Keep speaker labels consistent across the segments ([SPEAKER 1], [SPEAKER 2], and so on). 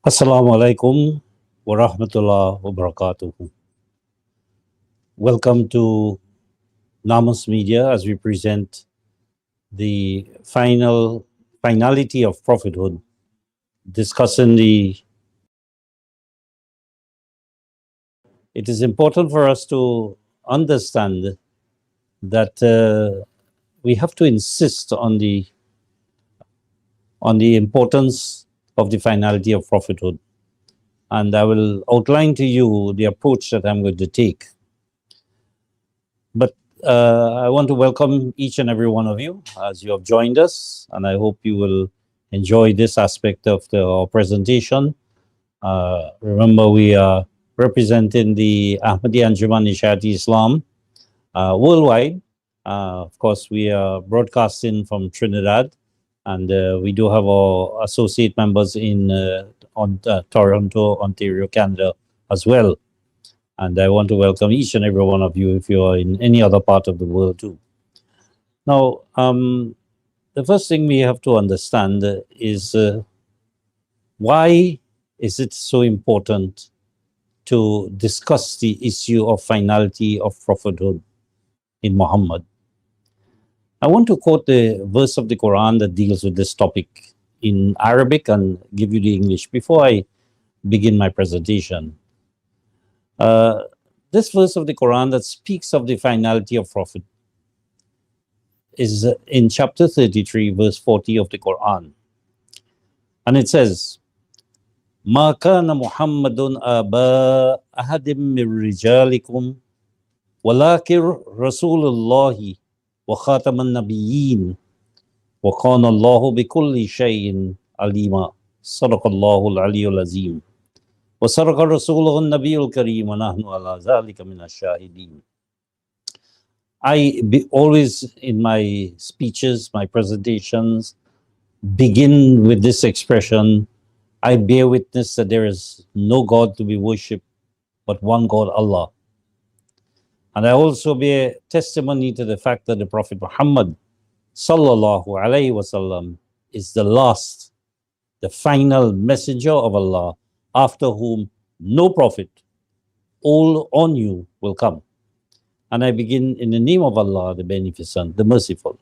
[SPEAKER 1] Assalamu alaikum wa rahmatullah wa barakatuhu. Welcome to Namas Media as we present the finality of prophethood, discussing the. It is important for us to understand that we have to insist on the importance of the finality of prophethood, and I will outline to you the approach that I'm going to take. But I want to welcome each and every one of you as you have joined us, and I hope you will enjoy this aspect of our presentation. Remember, we are representing the Ahmadiyya Anjuman Nishati Islam worldwide. Of course, we are broadcasting from Trinidad, and we do have our associate members in Toronto, Ontario, Canada as well. And I want to welcome each and every one of you if you are in any other part of the world too. Now, the first thing we have to understand is why is it so important to discuss the issue of finality of prophethood in Muhammad. I want to quote the verse of the Quran that deals with this topic in Arabic and give you the English before I begin my presentation. This verse of the Quran that speaks of the finality of prophet is in chapter 33, verse 40 of the Quran. And it says, ما كان محمد أبا أحد من رجالكم ولكن رسول الله وخاتم النبيين وكان الله بكل شيء عليما صدق الله العلي العظيم وصدق رسوله النبي الكريم ونحن على ذلك من الشاهدين. Always in my speeches, my presentations, begin with this expression, I bear witness that there is no God to be worshipped but one God, Allah. And I also bear testimony to the fact that the Prophet Muhammad sallallahu alaihi wasallam is the last, the final messenger of Allah, after whom no prophet, old or new, will come. And I begin in the name of Allah, the Beneficent, the Merciful.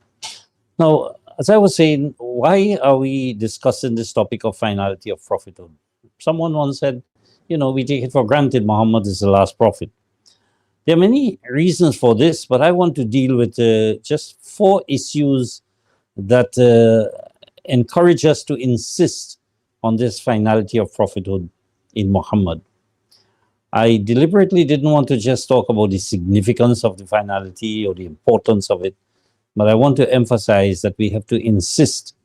[SPEAKER 1] Now, as I was saying, why are we discussing this topic of finality of prophethood? Someone once said, we take it for granted Muhammad is the last prophet. There are many reasons for this, but I want to deal with just 4 issues that encourage us to insist on this finality of prophethood in Muhammad. I deliberately didn't want to just talk about the significance of the finality or the importance of it, but I want to emphasize that we have to insist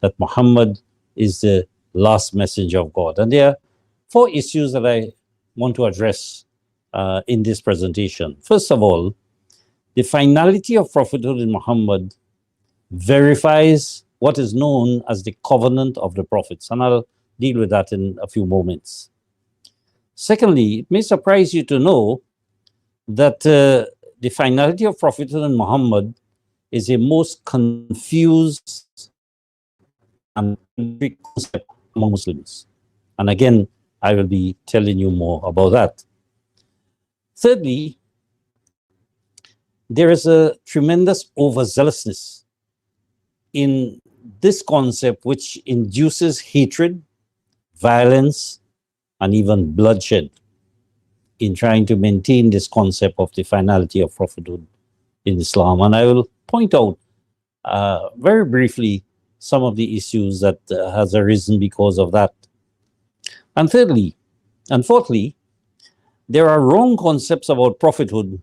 [SPEAKER 1] that Muhammad is the last messenger of God. And there are 4 issues that I want to address in this presentation. First of all, the finality of prophethood in Muhammad verifies what is known as the covenant of the prophets, and I'll deal with that in a few moments. Secondly, it may surprise you to know that the finality of prophethood in Muhammad is a most confused and concept among Muslims. And again, I will be telling you more about that. Thirdly, there is a tremendous overzealousness in this concept which induces hatred, violence, and even bloodshed in trying to maintain this concept of the finality of prophethood in Islam. And I will point out very briefly some of the issues that has arisen because of that. And thirdly, and fourthly, there are wrong concepts about prophethood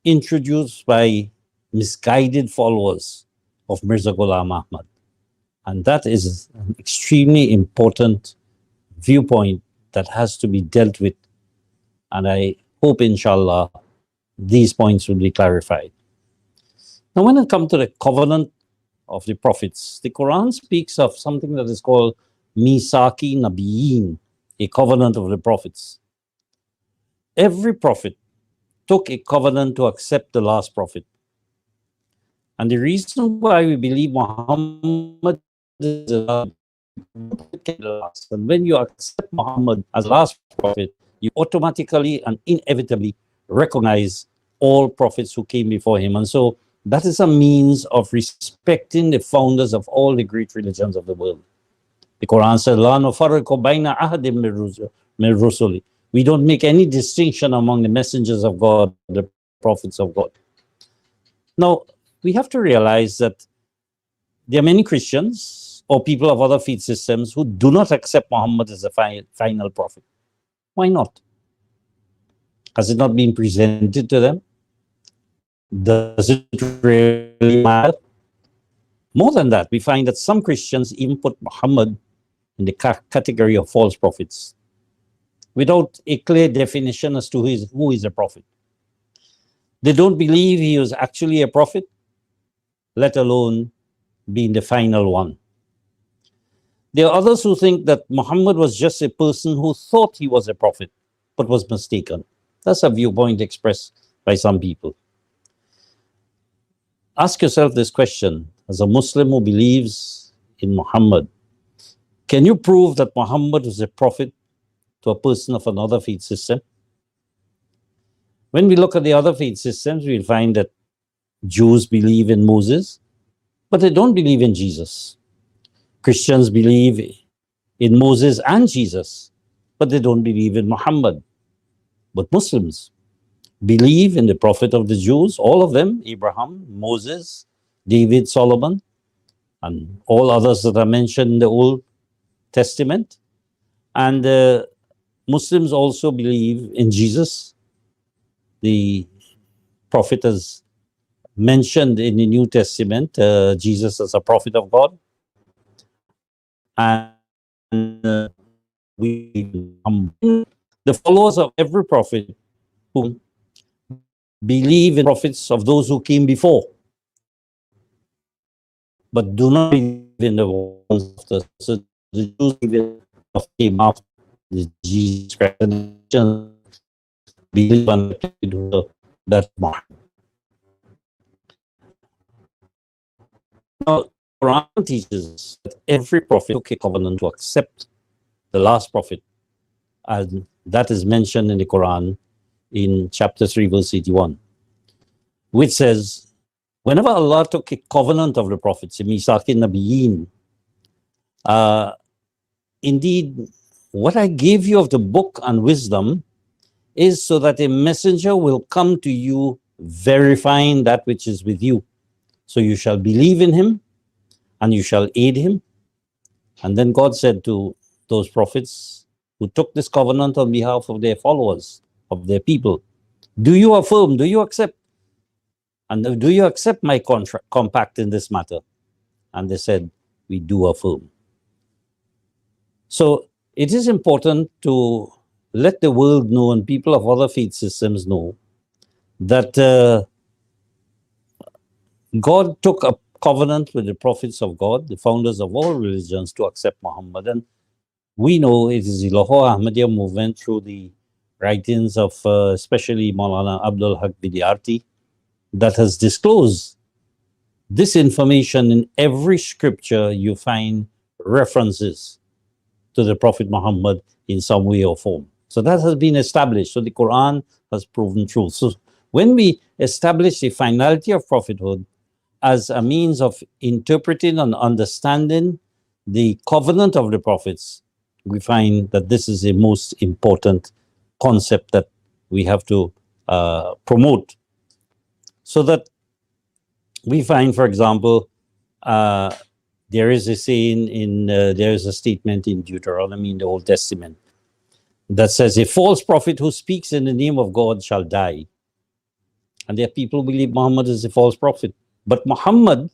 [SPEAKER 1] introduced by misguided followers of Mirza Ghulam Ahmad. And that is an extremely important viewpoint that has to be dealt with. And I hope, inshallah, these points will be clarified. Now, when it comes to the covenant of the prophets, the Quran speaks of something that is called Misaki Nabiyin, a covenant of the prophets. Every prophet took a covenant to accept the last prophet. And the reason why we believe Muhammad is the last can be last. And when you accept Muhammad as last prophet, you automatically and inevitably recognize all prophets who came before him. And so that is a means of respecting the founders of all the great religions of the world. The Quran says, "La nufarriqu bayna ahadin min rusuli." We don't make any distinction among the messengers of God, the prophets of God. Now, we have to realize that there are many Christians or people of other faith systems who do not accept Muhammad as a final prophet. Why not? Has it not been presented to them? Does it really matter? More than that, we find that some Christians even put Muhammad in the category of false prophets without a clear definition as to who is a prophet. They don't believe he was actually a prophet, let alone being the final one. There are others who think that Muhammad was just a person who thought he was a prophet, but was mistaken. That's a viewpoint expressed by some people. Ask yourself this question, as a Muslim who believes in Muhammad, can you prove that Muhammad was a prophet to a person of another faith system? When we look at the other faith systems, we'll find that Jews believe in Moses, but they don't believe in Jesus. Christians believe in Moses and Jesus, but they don't believe in Muhammad. But Muslims believe in the prophet of the Jews, all of them, Abraham, Moses, David, Solomon, and all others that are mentioned in the Old Testament. And Muslims also believe in Jesus, the prophet as mentioned in the New Testament, Jesus as a prophet of God. And the followers of every prophet who believe in prophets of those who came before, but do not believe in the ones after. So the Jews believe came after the Jesus Christ, believe that mark. Now, Quran teaches that every prophet took a covenant to accept the last prophet, and that is mentioned in the Quran in chapter 3, verse 81, which says, whenever Allah took a covenant of the prophets, Misaqin Nabiyyin, indeed, what I gave you of the book and wisdom is so that a messenger will come to you verifying that which is with you. So you shall believe in him and you shall aid him. And then God said to those prophets who took this covenant on behalf of their followers, of their people, do you affirm, do you accept? And do you accept my compact in this matter? And they said, we do affirm. So it is important to let the world know and people of other faith systems know that God took a covenant with the prophets of God, the founders of all religions, to accept Muhammad. And we know it is the Lahore Ahmadiyya movement through the writings of especially Maulaana Abdul Haq Bidiyarti that has disclosed this information. In every scripture you find references to the Prophet Muhammad in some way or form. So that has been established. So the Quran has proven true. So when we establish the finality of prophethood as a means of interpreting and understanding the covenant of the prophets, we find that this is a most important concept that we have to promote. So that we find, for example, there is a saying there is a statement in Deuteronomy in the Old Testament that says, a false prophet who speaks in the name of God shall die. And there are people who believe Muhammad is a false prophet. But Muhammad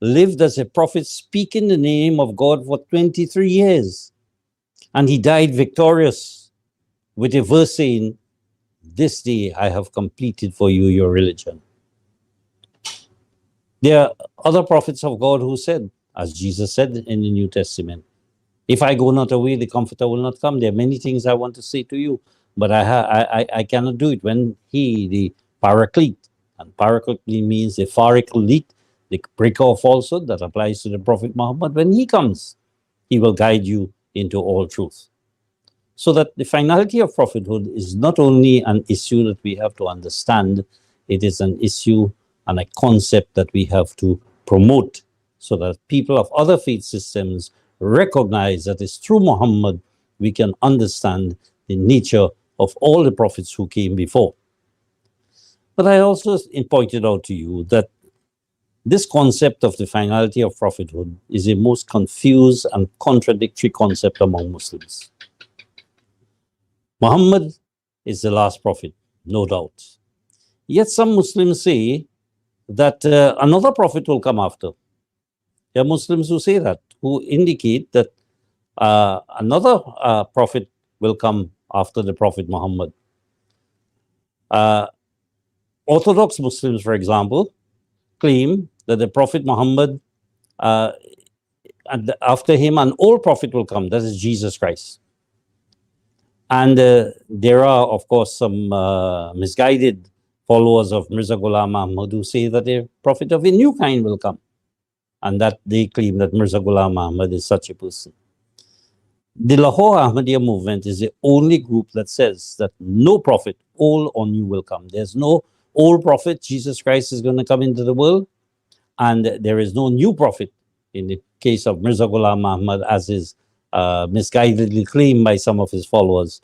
[SPEAKER 1] lived as a prophet speaking the name of God for 23 years. And he died victorious with a verse saying, this day I have completed for you your religion. There are other prophets of God who said, as Jesus said in the New Testament, if I go not away, the Comforter will not come. There are many things I want to say to you, but I cannot do it. When he, the Paraclete, and Paraclete means the Fariclete, the breaker of falsehood that applies to the Prophet Muhammad, when he comes, He will guide you into all truth. So that the finality of prophethood is not only an issue that we have to understand, it is an issue and a concept that we have to promote so that people of other faith systems recognize that it's through Muhammad we can understand the nature of all the prophets who came before. But I also pointed out to you that this concept of the finality of prophethood is a most confused and contradictory concept among Muslims. Muhammad is the last prophet, no doubt. Yet some Muslims say that another prophet will come after. There are Muslims who say that, who indicate that another prophet will come after the Prophet Muhammad. Orthodox Muslims, for example, claim that the Prophet Muhammad, after him, an old prophet will come, that is Jesus Christ. And there are, of course, some misguided followers of Mirza Ghulam Ahmad who say that a prophet of a new kind will come, and that they claim that Mirza Ghulam Ahmad is such a person. The Lahore Ahmadiyya movement is the only group that says that no prophet, old or new, will come. There's no old prophet, Jesus Christ is going to come into the world, and there is no new prophet in the case of Mirza Ghulam Ahmad, as is misguidedly claimed by some of his followers.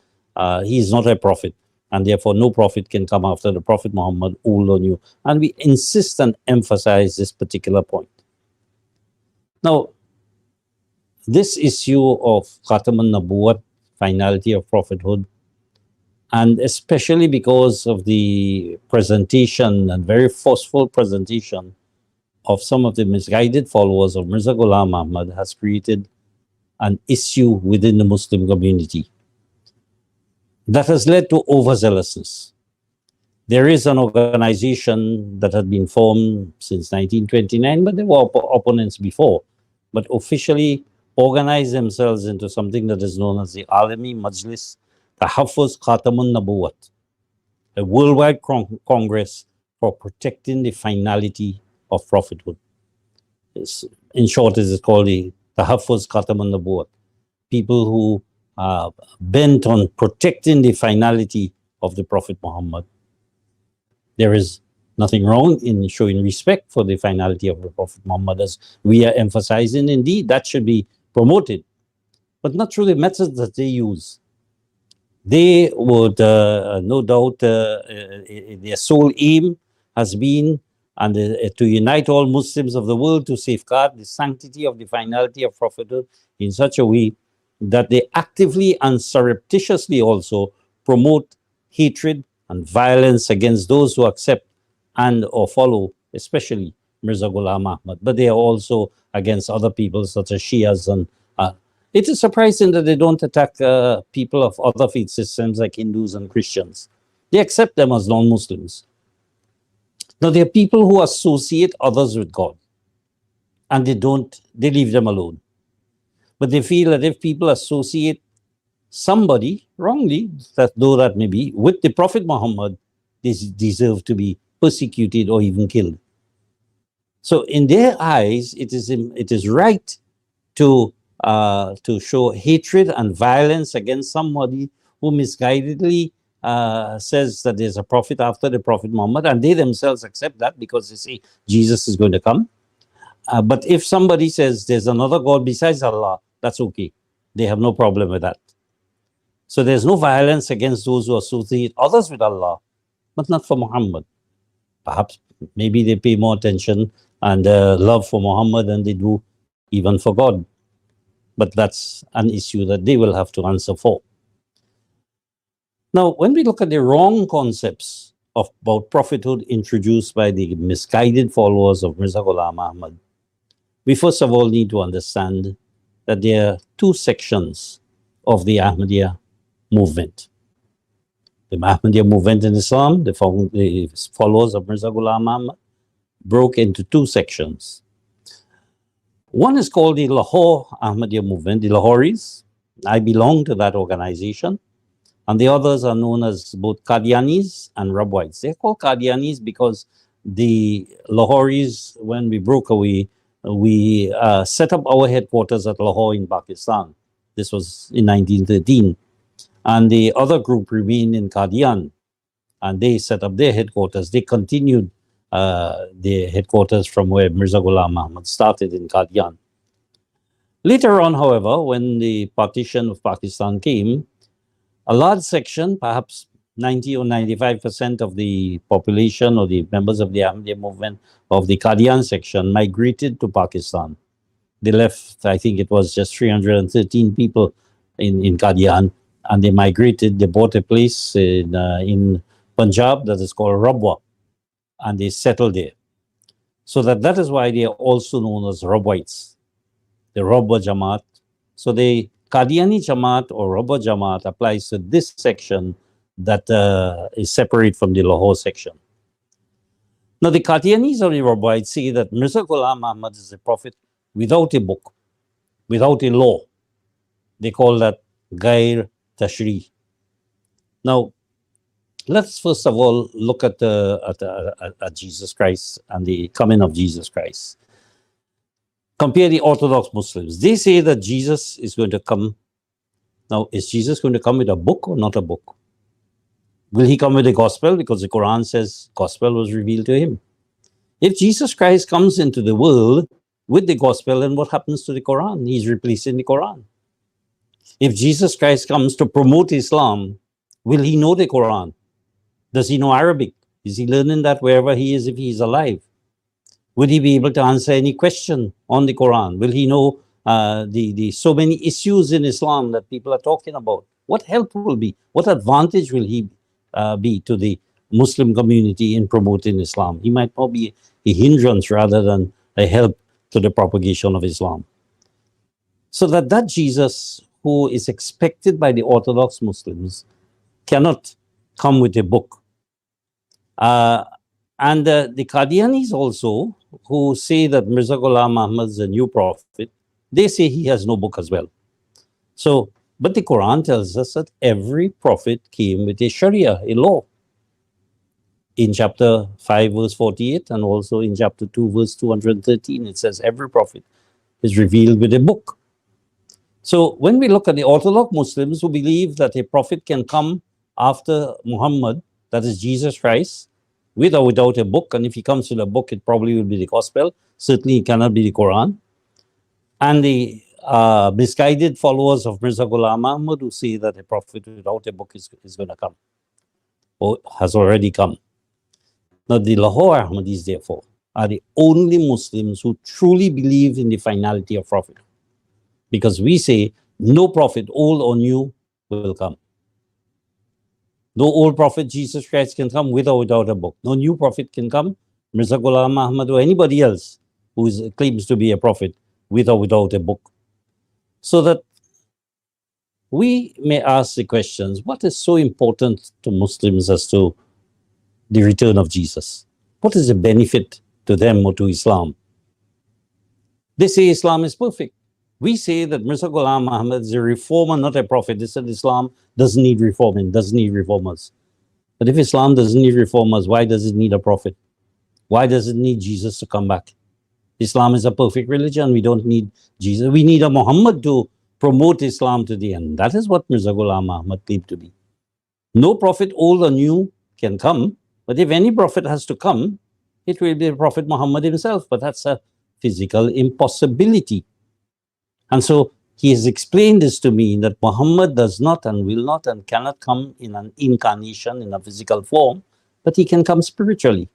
[SPEAKER 1] He is not a prophet, and therefore no prophet can come after the Prophet Muhammad, old or new. And we insist and emphasize this particular point. Now, this issue of Khatam al-Nabuwat, finality of prophethood, and especially because of the presentation and very forceful presentation of some of the misguided followers of Mirza Ghulam Ahmad, has created an issue within the Muslim community that has led to overzealousness. There is an organization that had been formed since 1929, but there were opponents before, but officially organized themselves into something that is known as the Alami Majlis Tahaffuz Khatamun Nabuwat, a worldwide congress for protecting the finality of prophethood. In short, it is called the Tahaffuz Khatamun Nabuwat. People who are bent on protecting the finality of the Prophet Muhammad. There is nothing wrong in showing respect for the finality of the Prophet Muhammad, as we are emphasizing. Indeed, that should be promoted, but not through the methods that they use. They would, no doubt, their sole aim has been to unite all Muslims of the world to safeguard the sanctity of the finality of prophethood in such a way that they actively and surreptitiously also promote hatred and violence against those who accept and or follow, especially Mirza Ghulam Ahmad. But they are also against other people such as Shias. And it is surprising that they don't attack people of other faith systems like Hindus and Christians. They accept them as non-Muslims. Now, there are people who associate others with God, and they leave them alone. But they feel that if people associate somebody wrongly, though that may be, with the Prophet Muhammad, they deserve to be persecuted or even killed. So in their eyes, it is right to show hatred and violence against somebody who misguidedly says that there's a prophet after the Prophet Muhammad, and they themselves accept that because they say Jesus is going to come. But if somebody says there's another God besides Allah, that's okay. They have no problem with that. So there's no violence against those who associate others with Allah, but not for Muhammad. Perhaps maybe they pay more attention and love for Muhammad than they do even for God. But that's an issue that they will have to answer for. Now, when we look at the wrong concepts about prophethood introduced by the misguided followers of Mirza Ghulam Ahmad, we first of all need to understand that there are two sections of the Ahmadiyya movement. The Ahmadiyya movement in Islam, the followers of Mirza Ghulam Ahmad, broke into two sections. One is called the Lahore Ahmadiyya movement, the Lahoris. I belong to that organization. And the others are known as both Qadianis and Rabwites. They're called Qadianis because the Lahoris, when we broke away, we set up our headquarters at Lahore in Pakistan. This was in 1913. And the other group remained in Qadian, and they set up their headquarters. They continued their headquarters from where Mirza Ghulam Ahmad started in Qadian. Later on, however, when the partition of Pakistan came, a large section, perhaps 90 or 95% of the population or the members of the Ahmadiyya movement of the Qadian section migrated to Pakistan. They left, I think it was just 313 people in Qadian, and they migrated. They bought a place in Punjab that is called Rabwa, and they settled there. So that is why they are also known as Rabwites, the Rabwa Jamaat. So the Qadiani Jamaat or Rabwa Jamaat applies to this section that is separate from the Lahore section. Now the Qadianis or the Rabwites say that Mirza Ghulam Ahmad is a prophet without a book, without a law. They call that Gair Tashri. Now, let's first of all look at Jesus Christ and the coming of Jesus Christ. Compare the Orthodox Muslims. They say that Jesus is going to come. Now, is Jesus going to come with a book or not a book? Will he come with a gospel? Because the Quran says gospel was revealed to him. If Jesus Christ comes into the world with the gospel, then what happens to the Quran? He's replacing the Quran. If Jesus Christ comes to promote Islam, will he know the Quran? Does he know Arabic? Is he learning that wherever he is if he is alive? Would he be able to answer any question on the Quran? Will he know the so many issues in Islam that people are talking about? What help will be? What advantage will he be to the Muslim community in promoting Islam? He might not be a hindrance rather than a help to the propagation of Islam. So that Jesus, who is expected by the Orthodox Muslims, cannot come with a book. And the Qadianis also, who say that Mirza Ghulam Ahmad is a new prophet, they say he has no book as well. So, but the Quran tells us that every prophet came with a Sharia, a law. In chapter 5, verse 48, and also in chapter 2, verse 213, it says every prophet is revealed with a book. So when we look at the Orthodox Muslims who believe that a prophet can come after Muhammad, that is Jesus Christ, with or without a book, and if he comes with a book, it probably will be the Gospel. Certainly it cannot be the Quran. And the misguided followers of Mirza Ghulam Ahmad who say that a prophet without a book is going to come, or has already come. Now the Lahore Ahmadis, therefore, are the only Muslims who truly believe in the finality of prophethood. Because we say no prophet, old or new, will come. No old prophet, Jesus Christ, can come with or without a book. No new prophet can come, Mirza Ghulam Ahmad or anybody else who claims to be a prophet, with or without a book. So that we may ask the questions, what is so important to Muslims as to the return of Jesus? What is the benefit to them or to Islam? They say Islam is perfect. We say that Mirza Ghulam Ahmad is a reformer, not a prophet. They said Islam doesn't need reforming, doesn't need reformers. But if Islam doesn't need reformers, why does it need a prophet? Why does it need Jesus to come back? Islam is a perfect religion. We don't need Jesus. We need a Muhammad to promote Islam to the end. That is what Mirza Ghulam Ahmad claimed to be. No prophet, old or new, can come. But if any prophet has to come, it will be the Prophet Muhammad himself. But that's a physical impossibility. And so he has explained this to me, that Muhammad does not and will not and cannot come in an incarnation, in a physical form, but he can come spiritually.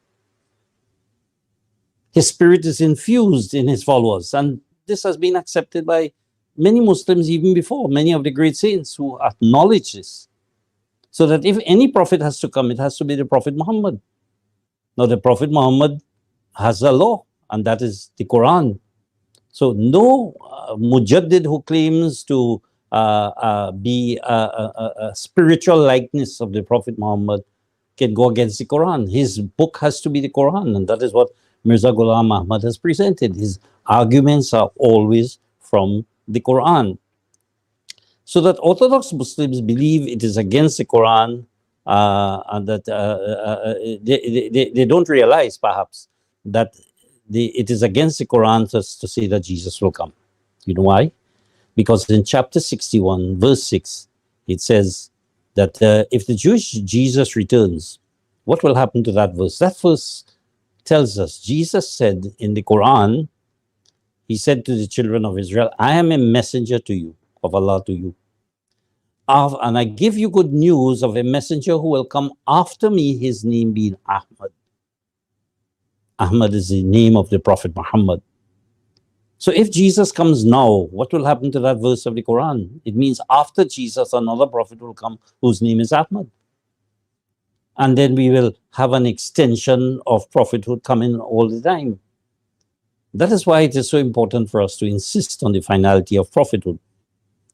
[SPEAKER 1] His spirit is infused in his followers. And this has been accepted by many Muslims even before, many of the great saints who acknowledge this. So that if any prophet has to come, it has to be the Prophet Muhammad. Now the Prophet Muhammad has a law, and that is the Quran. So no mujaddid who claims to be a spiritual likeness of the Prophet Muhammad can go against the Quran. His book has to be the Quran, and that is what Mirza Ghulam Ahmad has presented. His arguments are always from the Quran. So that Orthodox Muslims believe it is against the Quran, and that they don't realize perhaps that it is against the Quran to say that Jesus will come. You know why? Because in chapter 61, verse 6, it says that if the Jewish Jesus returns, what will happen to that verse? That verse tells us, Jesus said in the Quran, he said to the children of Israel, I am a messenger to you, of Allah to you. And I give you good news of a messenger who will come after me, his name being Ahmad. Ahmad is the name of the Prophet Muhammad. So if Jesus comes now, what will happen to that verse of the Quran? It means after Jesus, another prophet will come whose name is Ahmad. And then we will have an extension of prophethood coming all the time. That is why it is so important for us to insist on the finality of prophethood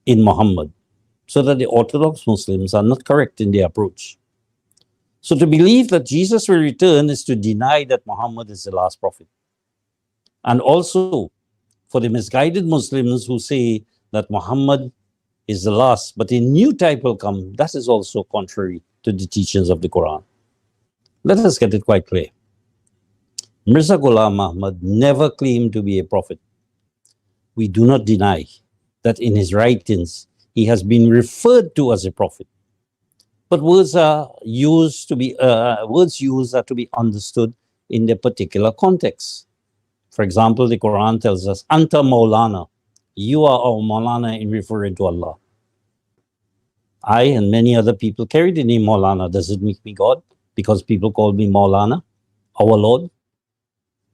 [SPEAKER 1] in Muhammad, so that the Orthodox Muslims are not correct in their approach. So to believe that Jesus will return is to deny that Muhammad is the last prophet. And also, for the misguided Muslims who say that Muhammad is the last, but a new type will come, that is also contrary to the teachings of the Quran. Let us get it quite clear. Mirza Ghulam Ahmad never claimed to be a prophet. We do not deny that in his writings he has been referred to as a prophet. But words used are to be understood in their particular context. For example, the Quran tells us, Anta Maulana, you are our Maulana in referring to Allah. I and many other people carry the name Maulana. Does it make me God? Because people call me Maulana, our Lord.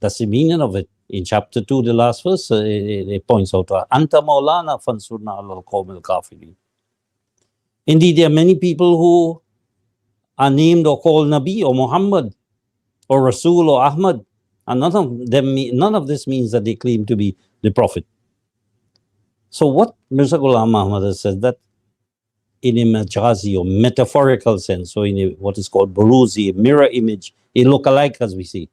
[SPEAKER 1] That's the meaning of it. In chapter 2, the last verse, it points out, Anta Maulana fansurna ala al-qawm al-kafirin. Indeed, there are many people who are named or called Nabi or Muhammad or Rasul or Ahmad. And none of this means that they claim to be the prophet. So what Mirza Ghulam Ahmad has said, that in a majazi or metaphorical sense, or in what is called buruzi, a mirror image, a lookalike, as we see,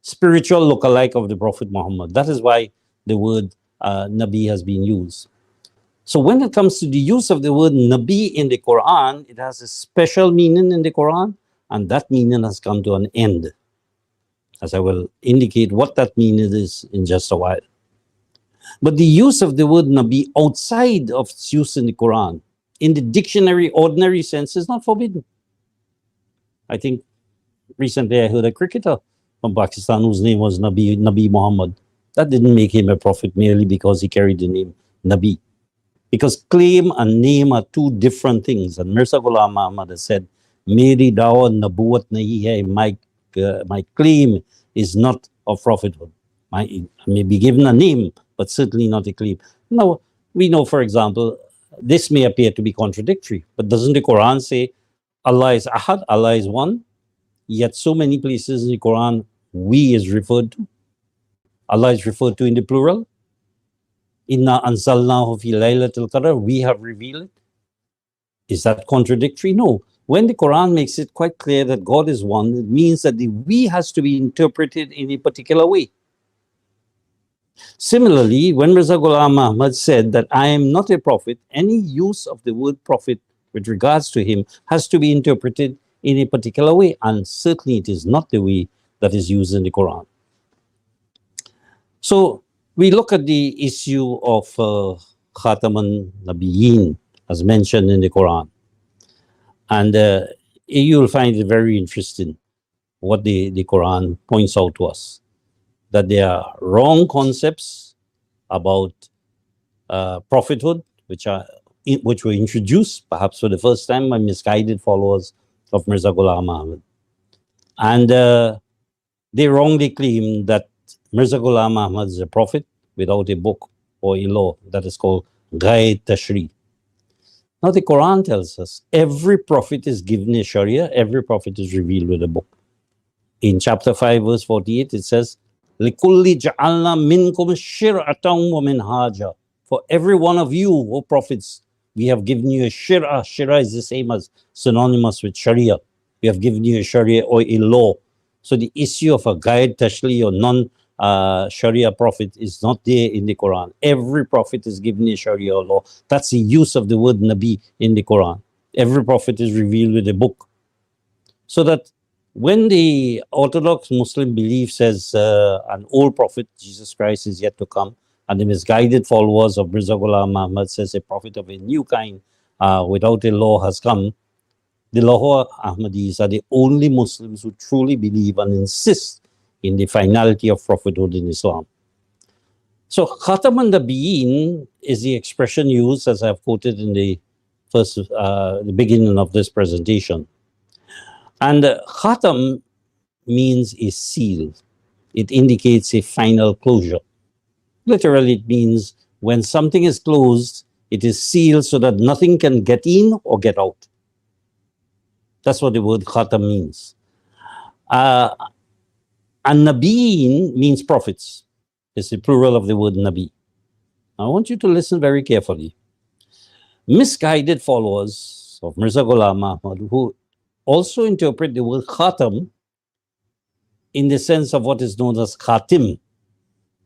[SPEAKER 1] spiritual lookalike of the Prophet Muhammad. That is why the word Nabi has been used. So when it comes to the use of the word Nabi in the Quran, it has a special meaning in the Quran, and that meaning has come to an end, as I will indicate what that meaning is in just a while. But the use of the word Nabi outside of its use in the Quran, in the dictionary ordinary sense, is not forbidden. I think recently I heard a cricketer from Pakistan whose name was Nabi Muhammad. That didn't make him a prophet merely because he carried the name Nabi. Because claim and name are two different things. And Mirza Ghulam Ahmad has said, Meri dawa nabuwat nahi hai, my claim is not of prophethood. I may be given a name, but certainly not a claim. Now, we know, for example, this may appear to be contradictory, but doesn't the Quran say Allah is Ahad, Allah is one? Yet so many places in the Quran, we is referred to. Allah is referred to in the plural. Inna anzalnahu fi laylatil qadr, we have revealed it. Is that contradictory? No. When the Quran makes it quite clear that God is one, it means that the we has to be interpreted in a particular way. Similarly, when Mirza Ghulam Ahmad said that I am not a prophet, any use of the word prophet with regards to him has to be interpreted in a particular way, and certainly it is not the way that is used in the Quran. So we look at the issue of Khataman Nabiyyin as mentioned in the Quran, and you'll find it very interesting what the Quran points out to us, that there are wrong concepts about prophethood, which were introduced perhaps for the first time by misguided followers of Mirza Ghulam Ahmad. And they wrongly claim that Mirza Ghulam Ahmad is a prophet without a book or a law that is called Ghaib Tashri. Now the Quran tells us every prophet is given a Sharia, every prophet is revealed with a book. In chapter 5 verse 48 it says, لِكُلِّ جَعَلْنَا مِنْكُمْ شِرْعَةً وَمِنْهَاجًا. For every one of you, O prophets, we have given you a shir'ah. Shir'ah is the same as synonymous with Sharia. We have given you a Sharia or a law. So the issue of a guide, tashli, or non-Sharia prophet is not there in the Quran. Every prophet is given a Sharia law. That's the use of the word Nabi in the Quran. Every prophet is revealed with a book. So that When the Orthodox Muslim belief says an old prophet, Jesus Christ, is yet to come, and the misguided followers of Mirza Ghulam Muhammad says a prophet of a new kind without a law has come, the Lahore Ahmadis are the only Muslims who truly believe and insist in the finality of prophethood in Islam. So Khatam an-Nabiyyin is the expression used, as I've quoted in the the beginning of this presentation. And Khatam means a seal. It indicates a final closure. Literally, it means when something is closed, it is sealed so that nothing can get in or get out. That's what the word Khatam means. An-Nabiyyin means prophets. It's the plural of the word Nabi. I want you to listen very carefully. Misguided followers of Mirza Ghulam Ahmad, who also interpret the word Khatam in the sense of what is known as Khatim.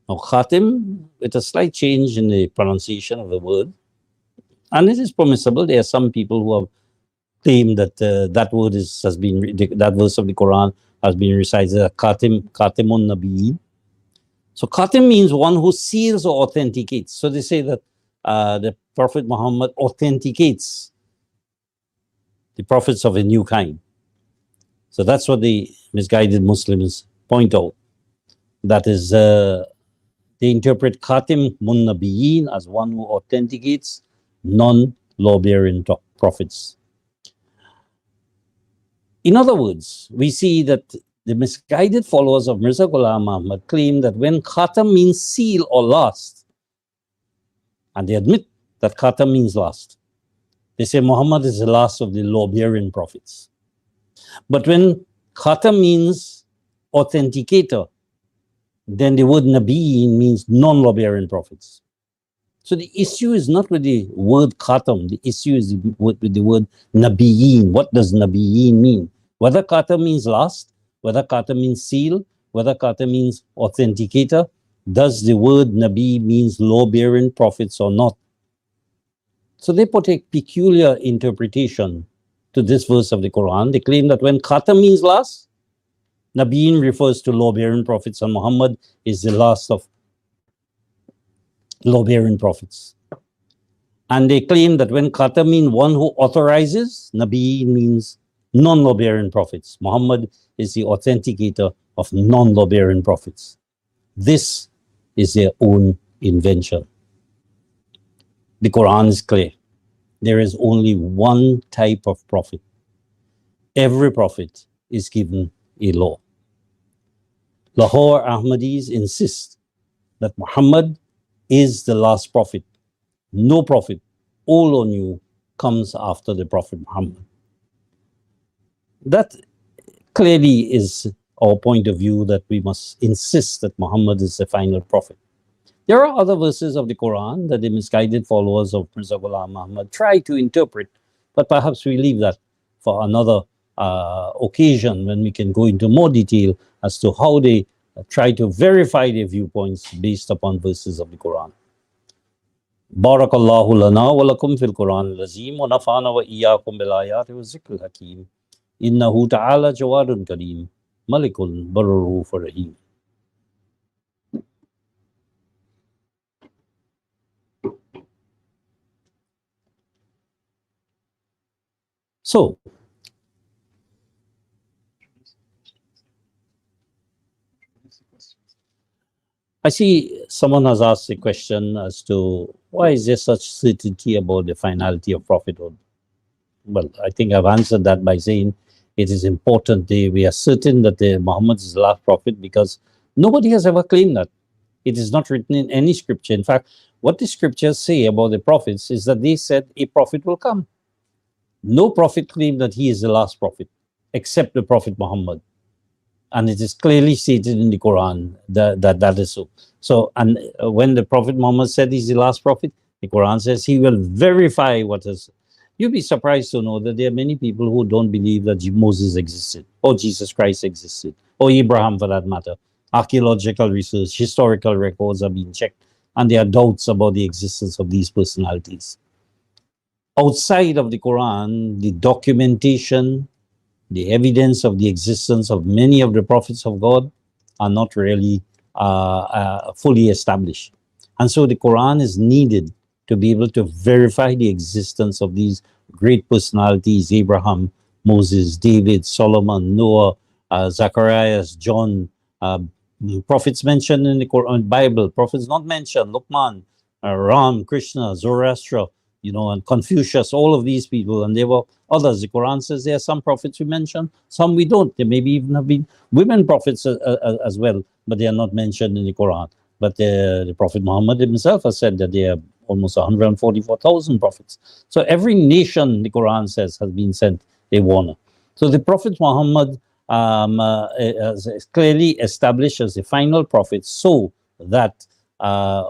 [SPEAKER 1] Now, Khatim, with a slight change in the pronunciation of the word, and it is permissible. There are some people who have claimed that that word has been, that verse of the Quran has been recited as Khatim, Khatimun Nabiyyin. So Khatim means one who seals or authenticates. So they say that the Prophet Muhammad authenticates the prophets of a new kind. So that's what the misguided Muslims point out. That is, they interpret Khatim Mun Nabiyyin as one who authenticates non-law-bearing prophets. In other words, we see that the misguided followers of Mirza Ghulam Ahmad claim that when Khatam means seal or last, and they admit that Khatam means last, they say Muhammad is the last of the law-bearing prophets. But when Khatam means authenticator, then the word Nabi means non-law-bearing prophets. So the issue is not with the word Khatam, the issue is with the word Nabiyin. What does Nabiyin mean? Whether Khatam means last, whether Khatam means seal, whether Khatam means authenticator, does the word Nabi means law-bearing prophets or not? So they put a peculiar interpretation to this verse of the Quran. They claim that when Khatam means last, Nabiyin refers to law-bearing prophets, and Muhammad is the last of law-bearing prophets. And they claim that when Khatam means one who authorizes, Nabi means non-law-bearing prophets. Muhammad is the authenticator of non-law-bearing prophets. This is their own invention. The Quran is clear. There is only one type of prophet. Every prophet is given a law. Lahore Ahmadis insist that Muhammad is the last prophet. No prophet, old or new, comes after the Prophet Muhammad. That clearly is our point of view, that we must insist that Muhammad is the final prophet. There are other verses of the Quran that the misguided followers of Mirza Ghulam Muhammad try to interpret, but perhaps we leave that for another occasion when we can go into more detail as to how they try to verify their viewpoints based upon verses of the Quran. Barakallahu lana wa lakum fil Quran al-Azim wa nafa'ana wa iyyakum bil ayati wa zikril hakim. Innahu ta'ala jawadun kareem, malikul barruf rahim. So, I see someone has asked a question as to why is there such certainty about the finality of prophethood? Well, I think I've answered that by saying it is important we are certain that Muhammad is the last prophet because nobody has ever claimed that. It is not written in any scripture. In fact, what the scriptures say about the prophets is that they said a prophet will come. No prophet claimed that he is the last prophet, except the Prophet Muhammad. And it is clearly stated in the Quran that is so. So, and when the Prophet Muhammad said he's the last prophet, the Quran says he will verify what is. You'll be surprised to know that there are many people who don't believe that Moses existed, or Jesus Christ existed, or Abraham for that matter. Archaeological research, historical records are being checked, and there are doubts about the existence of these personalities. Outside of the Quran, the documentation the evidence of the existence of many of the prophets of God are not really fully established. And so the Quran is needed to be able to verify the existence of these great personalities: Abraham, Moses, David, Solomon, Noah, Zacharias, John, prophets mentioned in the Quran, Bible, prophets not mentioned: Luqman, Ram, Krishna, Zoroaster, and Confucius, all of these people. And there were others. The Quran says there are some prophets we mention, some we don't. There maybe even have been women prophets as well, but they are not mentioned in the Quran. But the Prophet Muhammad himself has said that there are almost 144,000 prophets. So every nation, the Quran says, has been sent a warner. So the Prophet Muhammad is clearly established as the final prophet, so that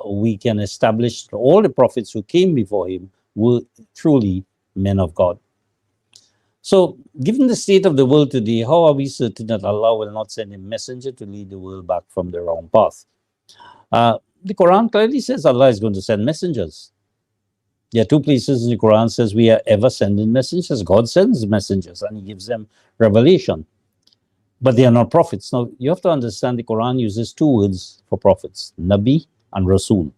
[SPEAKER 1] we can establish that all the prophets who came before him were truly men of God. So, given the state of the world today, how are we certain that Allah will not send a messenger to lead the world back from the wrong path? The Quran clearly says Allah is going to send messengers. There are two places in the Quran says we are ever sending messengers. God sends messengers and He gives them revelation, but they are not prophets. Now, you have to understand the Quran uses two words for prophets: Nabi and Rasul.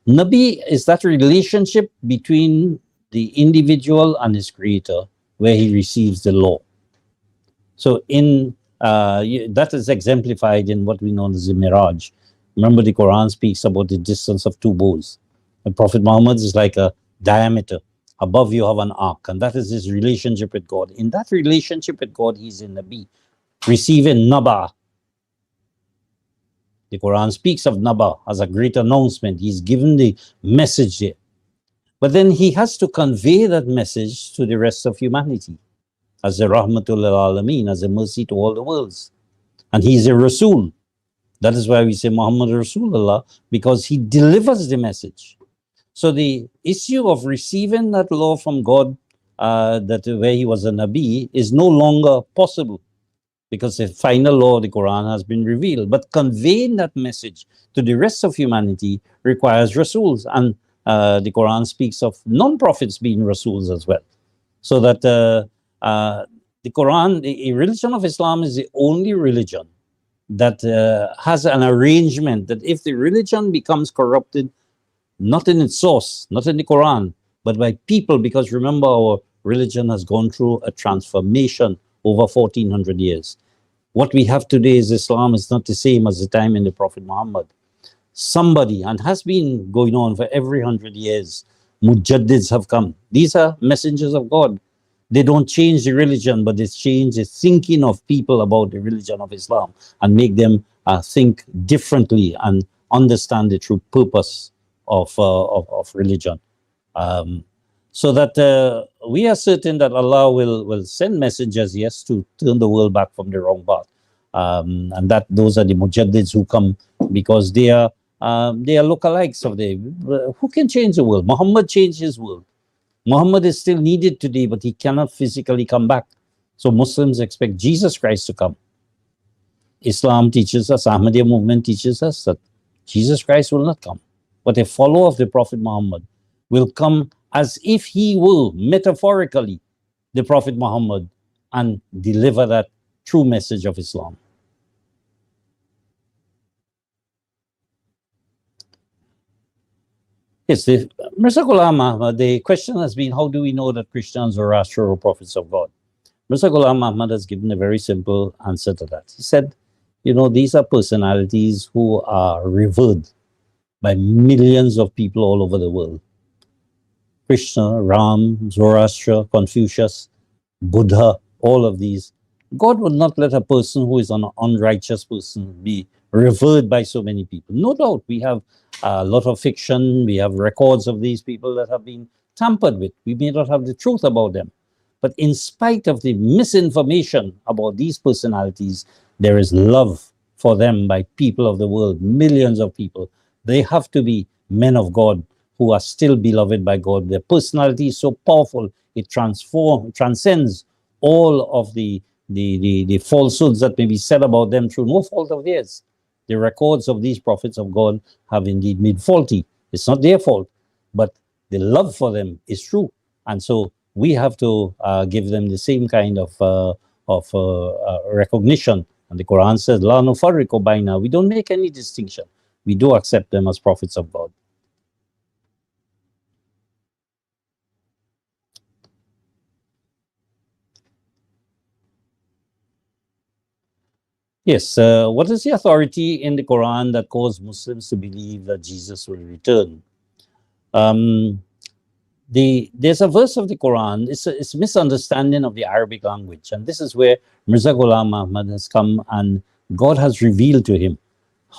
[SPEAKER 1] Nabi is that relationship between the individual and his creator, where he receives the law. So that is exemplified in what we know as the Miraj. Remember, the Quran speaks about the distance of two bows. The Prophet Muhammad is like a diameter. Above you have an arc, and that is his relationship with God. In that relationship with God, he's in Nabi, receiving Naba. The Quran speaks of Naba as a great announcement. He's given the message there. But then he has to convey that message to the rest of humanity as a Rahmatul Alameen, as a mercy to all the worlds. And he's a Rasul. That is why we say Muhammad Rasulullah, because he delivers the message. So the issue of receiving that law from God, where he was a Nabi, is no longer possible, because the final law of the Quran has been revealed. But conveying that message to the rest of humanity requires Rasuls. And the Quran speaks of non-prophets being Rasuls as well. So that the Quran, the religion of Islam, is the only religion that has an arrangement that if the religion becomes corrupted, not in its source, not in the Quran, but by people, because remember, our religion has gone through a transformation over 1400 years. What we have today is Islam is not the same as the time in the Prophet Muhammad. Somebody, and has been going on for every 100 years, Mujaddids have come. These are messengers of God. They don't change the religion, but they change the thinking of people about the religion of Islam and make them think differently and understand the true purpose of religion. So that we are certain that Allah will send messengers, yes, to turn the world back from the wrong path. And that those are the Mujaddids who come because they are lookalikes of who can change the world? Muhammad changed his world. Muhammad is still needed today, but he cannot physically come back. So Muslims expect Jesus Christ to come. Islam teaches us, Ahmadiyya movement teaches us that Jesus Christ will not come. But a follower of the Prophet Muhammad will come as if he were, metaphorically, the Prophet Muhammad and deliver that true message of Islam. Yes, Mirza Ghulam Ahmad, the question has been, how do we know that Christians or Zoroaster are prophets of God? Mirza Ghulam Ahmad has given a very simple answer to that. He said, these are personalities who are revered by millions of people all over the world. Krishna, Ram, Zoroaster, Confucius, Buddha, all of these. God would not let a person who is an unrighteous person be revered by so many people. No doubt, we have a lot of fiction, we have records of these people that have been tampered with. We may not have the truth about them. But in spite of the misinformation about these personalities, there is love for them by people of the world, millions of people. They have to be men of God who are still beloved by God. Their personality is so powerful, it transcends all of the falsehoods that may be said about them through no fault of theirs. The records of these prophets of God have indeed been faulty. It's not their fault, but the love for them is true. And so we have to give them the same kind of recognition. And the Quran says, "La nufarriqu baina." We don't make any distinction. We do accept them as prophets of God. Yes. What is the authority in the Quran that caused Muslims to believe that Jesus will return? Um, there's a verse of the Quran. It's a misunderstanding of the Arabic language, and this is where Mirza Ghulam Ahmad has come, and God has revealed to him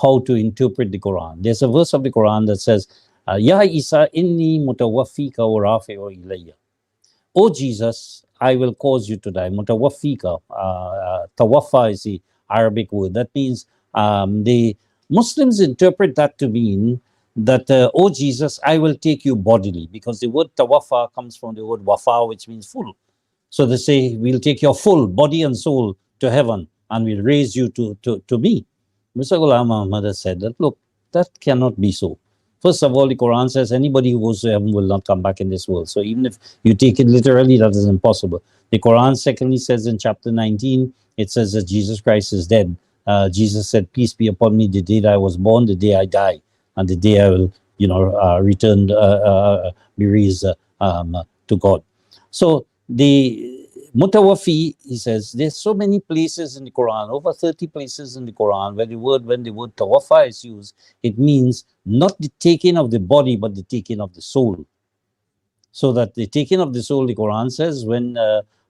[SPEAKER 1] how to interpret the Quran. There's a verse of the Quran that says, "Ya Isa inni mutawaffika wa rafi'u ilayya." "O Jesus, I will cause you to die." Mutawaffika, tawaffa is the Arabic word. That means the Muslims interpret that to mean that, "Oh Jesus, I will take you bodily," because the word tawaffa comes from the word wafa, which means full. So they say, "We'll take your full body and soul to heaven, and we'll raise you to me." Mr. Ghulam Ahmad has said that, look, that cannot be so. First of all, the Quran says anybody who goes to heaven will not come back in this world. So even if you take it literally, that is impossible. The Quran secondly says in chapter 19, it says that Jesus Christ is dead. Jesus said, "Peace be upon me, the day that I was born, the day I die, and the day I will, return, be raised to God." So the Mutawafi, he says, there's so many places in the Quran, over 30 places in the Quran, where when the word tawafa is used, it means not the taking of the body, but the taking of the soul. So that the taking of the soul, the Quran says, when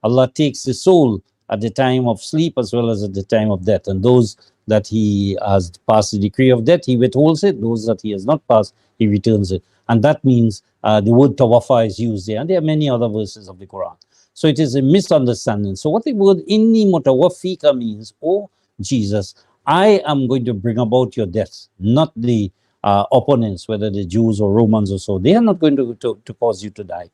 [SPEAKER 1] Allah takes the soul at the time of sleep as well as at the time of death. And those that he has passed the decree of death, he withholds it. Those that he has not passed, he returns it. And that means the word tawafa is used there. And there are many other verses of the Quran. So it is a misunderstanding. So what the word inni mutawaffika means, "Oh Jesus, I am going to bring about your death," not the opponents, whether the Jews or Romans or so. They are not going to cause you to die.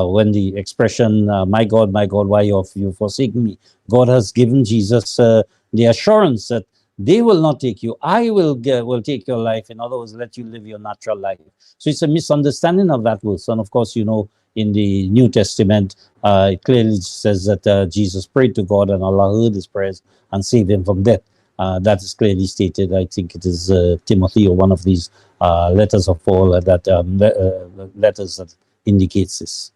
[SPEAKER 1] When the expression, my God, why have you forsaken me?" God has given Jesus the assurance that they will not take you. I will take your life. In other words, let you live your natural life. So it's a misunderstanding of that verse. And of course, in the New Testament, it clearly says that Jesus prayed to God and Allah heard his prayers and saved him from death. That is clearly stated. I think it is Timothy or one of these letters of Paul letters that indicates this.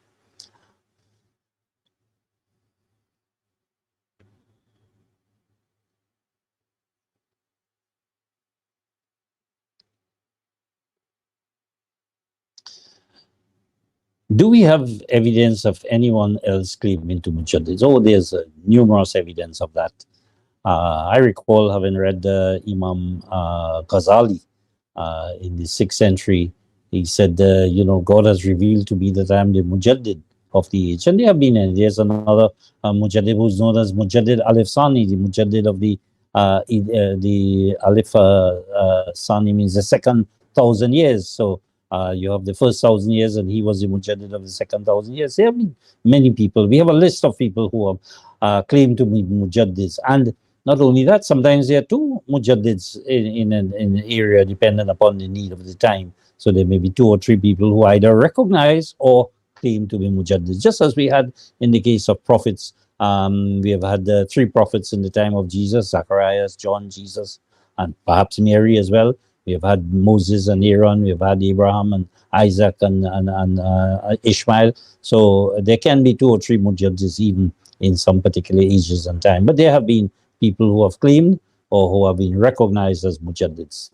[SPEAKER 1] Do we have evidence of anyone else claiming to Mujaddid? Oh, there's numerous evidence of that. I recall having read Imam Ghazali in the 6th century. He said, God has revealed to me that I am the Mujaddid of the age. And there have been, there's another Mujaddid who's known as Mujaddid Alif Sani, the Mujaddid of the Alif Sani means the second 1,000 years. So you have the first 1,000 years, and he was the Mujaddid of the second 1,000 years. There have been many people. We have a list of people who have claimed to be Mujaddids. And not only that, sometimes there are two Mujaddids in an area depending upon the need of the time. So there may be 2 or 3 people who either recognize or claim to be Mujaddids. Just as we had in the case of prophets, we have had 3 prophets in the time of Jesus: Zacharias, John, Jesus, and perhaps Mary as well. We have had Moses and Aaron. We have had Abraham and Isaac and Ishmael. So there can be 2 or 3 Mujaddids even in some particular ages and time. But there have been people who have claimed or who have been recognized as Mujaddids.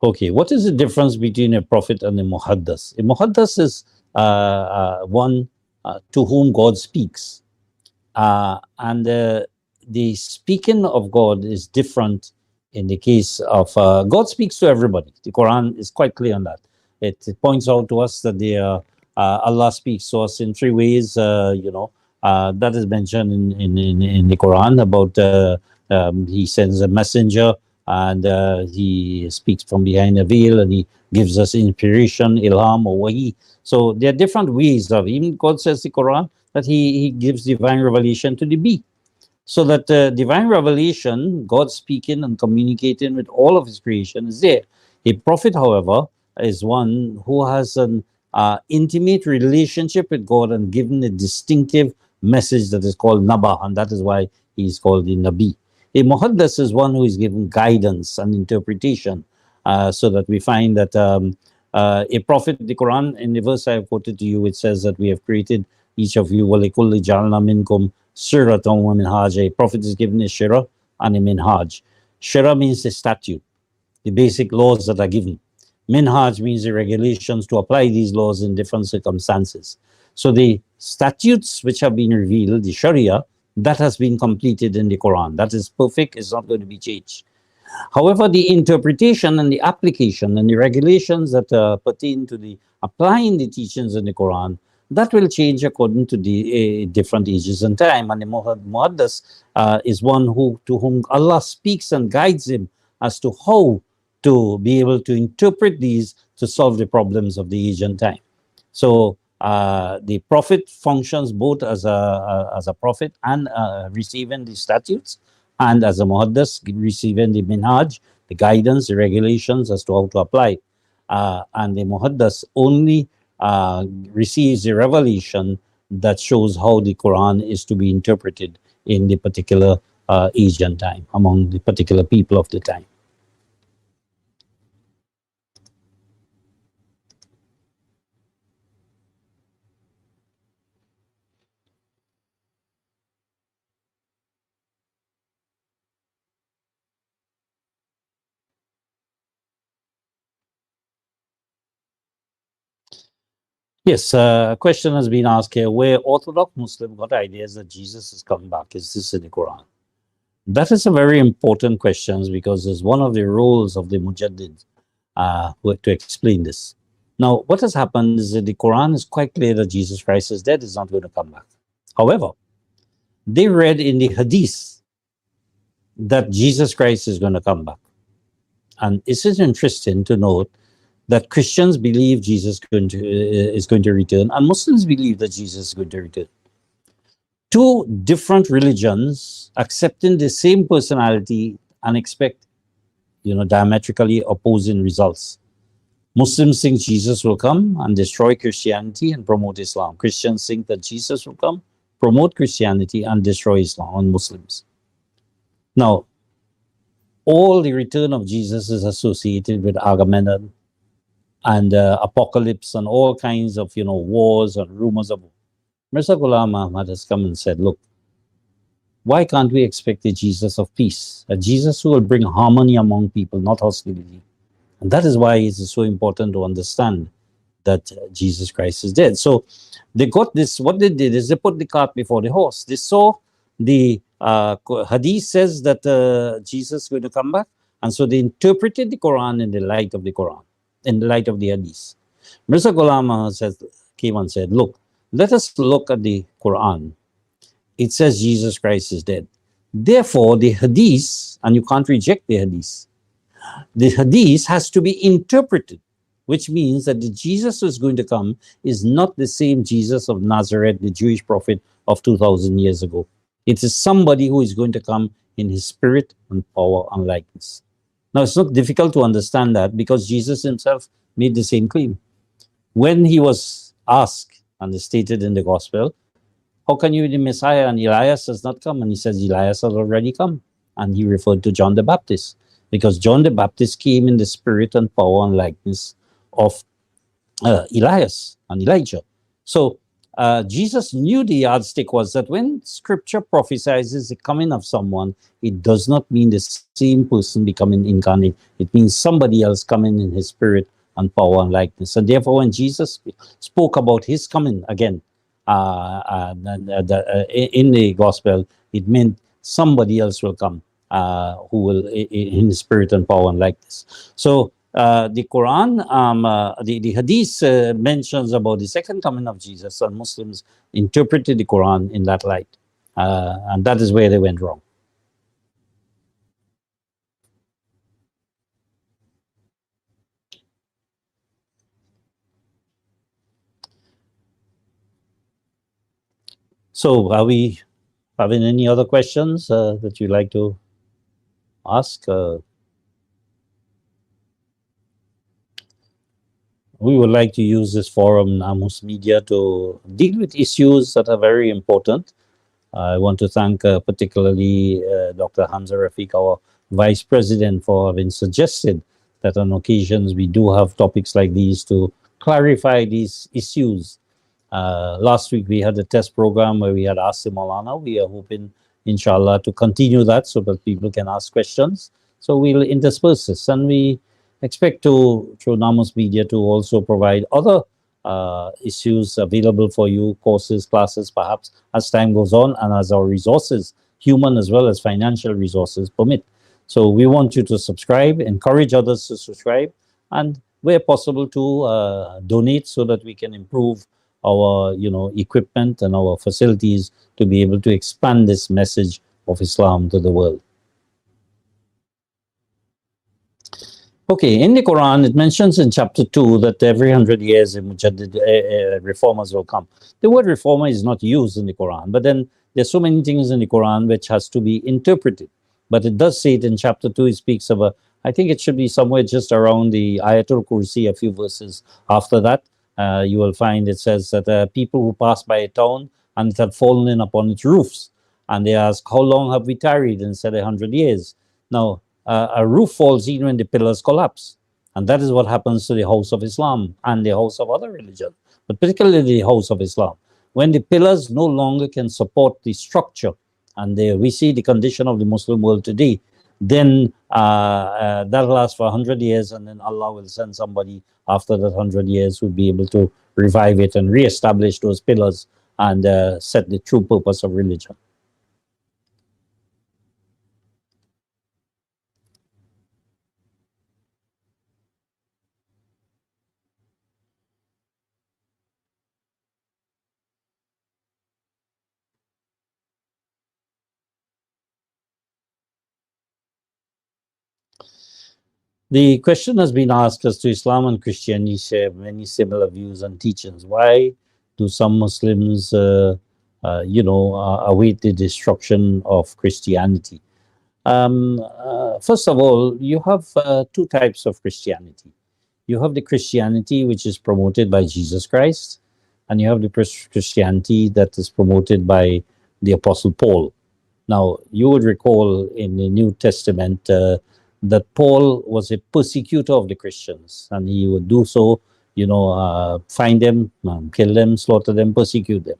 [SPEAKER 1] Okay, what is the difference between a prophet and a muhaddas? A muhaddas is one to whom God speaks. And the speaking of God is different in the case of God speaks to everybody. The Quran is quite clear on that. It points out to us that Allah speaks to us in 3 ways. That is mentioned in the Quran about he sends a messenger, and he speaks from behind a veil, and he gives us inspiration, ilham, or wahi. So there are different ways of, even God says the Quran that he gives divine revelation to the bee. So that divine revelation, God speaking and communicating with all of his creation, is there. A prophet, however, is one who has an intimate relationship with God and given a distinctive message that is called Nabah, and that is why he is called the Nabi. A Muhaddas is one who is given guidance and interpretation, so that we find that a prophet, the Quran, in the verse I have quoted to you, it says that we have created each of you, وَلِكُلِّ جَعَلْنَا مِنْكُمْ شِرَةً وَمِنْهَاجًا. A prophet is given a shirah and a minhaj. Shirah means the statute, the basic laws that are given. Minhaj means the regulations to apply these laws in different circumstances. So the statutes which have been revealed, the Sharia, that has been completed in the Quran. That is perfect, it's not going to be changed. However, the interpretation and the application and the regulations that pertain to the applying the teachings in the Quran, that will change according to the different ages and time. And the Muhaddas is one who to whom Allah speaks and guides him as to how to be able to interpret these to solve the problems of the age and time. So the prophet functions both as a prophet and receiving the statutes, and as a muhaddas receiving the minhaj, the guidance, the regulations as to how to apply. And the muhaddas only receives the revelation that shows how the Quran is to be interpreted in the particular age and time among the particular people of the time. Yes, a question has been asked here where Orthodox Muslim got ideas that Jesus is coming back. Is this in the Quran? That is a very important question because it's one of the roles of the Mujaddid to explain this. Now, what has happened is that the Quran is quite clear that Jesus Christ is dead, is not going to come back. However, they read in the Hadith that Jesus Christ is going to come back. And it is interesting to note that Christians believe Jesus is going to return, and Muslims believe that Jesus is going to return. Two different religions accepting the same personality and expect, diametrically opposing results. Muslims think Jesus will come and destroy Christianity and promote Islam. Christians think that Jesus will come, promote Christianity, and destroy Islam on Muslims. Now, all the return of Jesus is associated with Agamemnon and apocalypse and all kinds of, wars and rumors of. Mirza Ghulam Ahmad has come and said, look, why can't we expect a Jesus of peace, a Jesus who will bring harmony among people, not hostility? And that is why it is so important to understand that Jesus Christ is dead. So they got this, what they did is they put the cart before the horse. They saw the Hadith says that Jesus is going to come back. And so they interpreted the Quran in the light of the Quran, in the light of the Hadith. Mirza Ghulam came and said, look, let us look at the Quran. It says Jesus Christ is dead. Therefore, the Hadith, and you can't reject the Hadith, the Hadith has to be interpreted, which means that the Jesus who is going to come is not the same Jesus of Nazareth, the Jewish prophet of 2,000 years ago. It is somebody who is going to come in his spirit and power and likeness. Now, it's not difficult to understand that because Jesus himself made the same claim. When he was asked, and is stated in the gospel, how can you be the Messiah and Elias has not come? And he says, Elias has already come. And he referred to John the Baptist because John the Baptist came in the spirit and power and likeness of Elias and Elijah. So Jesus knew the yardstick was that when scripture prophesies the coming of someone, it does not mean the same person becoming incarnate. It means somebody else coming in his spirit and power and likeness. And therefore, when Jesus spoke about his coming again in the gospel, it meant somebody else will come who will in spirit and power and likeness. So the Quran, the Hadith mentions about the second coming of Jesus, and Muslims interpreted the Quran in that light. And that is where they went wrong. So are we having any other questions that you'd like to ask? we would like to use this forum, Namus Media, to deal with issues that are very important. I want to thank particularly Dr. Hamza Rafiq, our Vice President, for having suggested that on occasions we do have topics like these to clarify these issues. Last week we had a test program where we had asked the Maulana. We are hoping, inshallah, to continue that so that people can ask questions. So we'll intersperse this, and we expect to, through Namus Media, to also provide other issues available for you, courses, classes, perhaps as time goes on and as our resources, human as well as financial resources, permit. So we want you to subscribe, encourage others to subscribe, and where possible to donate so that we can improve our equipment and our facilities to be able to expand this message of Islam to the world. Okay, in the Quran, it mentions in chapter 2 that every 100 years a Mujaddid, reformers will come. The word reformer is not used in the Quran, but then there's so many things in the Quran which has to be interpreted. But it does say it in chapter 2, it speaks of I think it should be somewhere just around the Ayatul Kursi, a few verses after that. You will find it says that people who pass by a town and it had fallen in upon its roofs, and they ask, how long have we tarried? And said 100 years. Now, a roof falls even when the pillars collapse. And that is what happens to the house of Islam and the house of other religions, but particularly the house of Islam. When the pillars no longer can support the structure, and we see the condition of the Muslim world today, then that'll last for 100 years, and then Allah will send somebody after that 100 years who'll be able to revive it and re-establish those pillars and set the true purpose of religion. The question has been asked as to Islam and Christianity share many similar views and teachings. Why do some Muslims, await the destruction of Christianity? First of all, you have two types of Christianity. You have the Christianity which is promoted by Jesus Christ, and you have the Christianity that is promoted by the Apostle Paul. Now, you would recall in the New Testament that Paul was a persecutor of the Christians, and he would do so, find them, kill them, slaughter them, persecute them.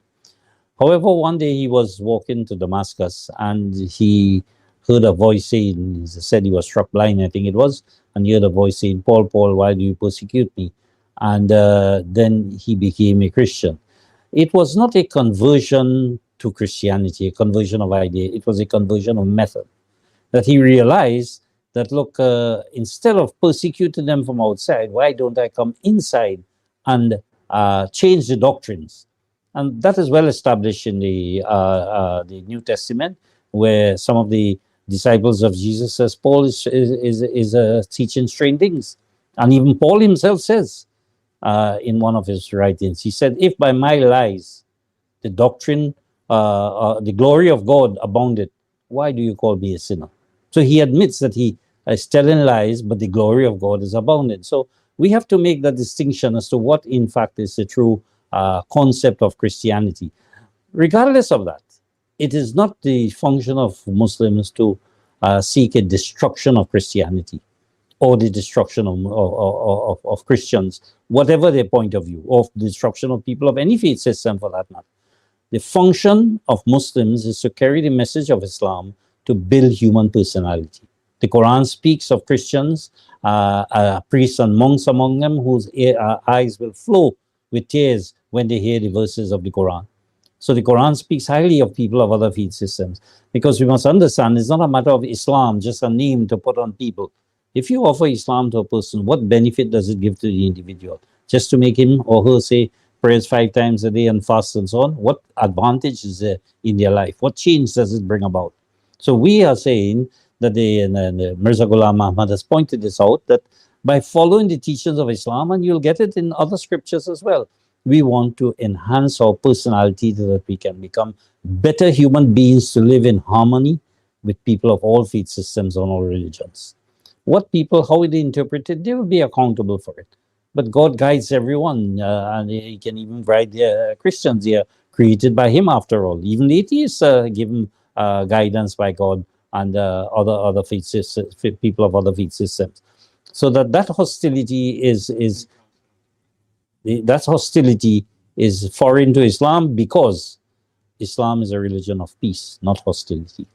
[SPEAKER 1] However, one day he was walking to Damascus and he heard a voice saying, he said he was struck blind, I think it was, and he heard a voice saying, Paul, Paul, why do you persecute me? And then he became a Christian. It was not a conversion to Christianity, a conversion of idea. It was a conversion of method. That he realized that, look, instead of persecuting them from outside, why don't I come inside and change the doctrines? And that is well established in the New Testament, where some of the disciples of Jesus says Paul is teaching strange things. And even Paul himself says in one of his writings, he said, if by my lies the doctrine, the glory of God abounded, why do you call me a sinner? So he admits that he is telling lies, but the glory of God is abounding. So we have to make that distinction as to what in fact is the true concept of Christianity. Regardless of that, it is not the function of Muslims to seek a destruction of Christianity or the destruction of Christians, whatever their point of view, or the destruction of people of any faith system for that matter. The function of Muslims is to carry the message of Islam to build human personality. The Quran speaks of Christians, priests and monks among them, whose eyes will flow with tears when they hear the verses of the Quran. So the Quran speaks highly of people of other faith systems, because we must understand it's not a matter of Islam, just a name to put on people. If you offer Islam to a person, what benefit does it give to the individual? Just to make him or her say prayers 5 times a day and fast and so on? What advantage is there in their life? What change does it bring about? So we are saying that the Mirza Ghulam Ahmad has pointed this out, that by following the teachings of Islam, and you'll get it in other scriptures as well, we want to enhance our personality so that we can become better human beings to live in harmony with people of all faith systems and all religions. What people, how they interpret it, they will be accountable for it. But God guides everyone, and He can even guide Christians. They are created by Him, after all. Even atheists given guidance by God, and other faith systems, people of other faith systems. So that hostility is that hostility is foreign to Islam, because Islam is a religion of peace, not hostility.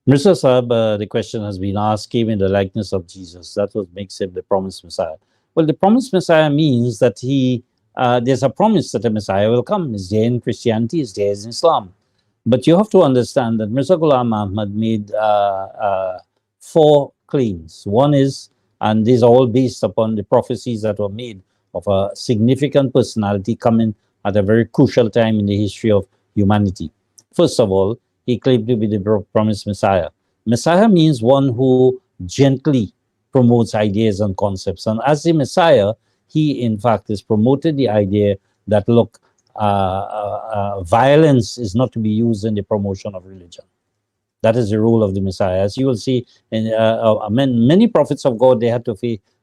[SPEAKER 1] Mirza Sahab, the question has been asked, came in the likeness of Jesus. That what makes him the promised Messiah. Well, the promised Messiah means that there's a promise that a Messiah will come. Is there in Christianity, is there in Islam. But you have to understand that Mirza Ghulam Ahmad made four claims. One is, and these are all based upon the prophecies that were made of a significant personality coming at a very crucial time in the history of humanity. First of all, he claimed to be the promised Messiah. Messiah means one who gently promotes ideas and concepts. And as the Messiah, he in fact has promoted the idea that, look, violence is not to be used in the promotion of religion. That is the role of the Messiah. As you will see, in many prophets of God, they had to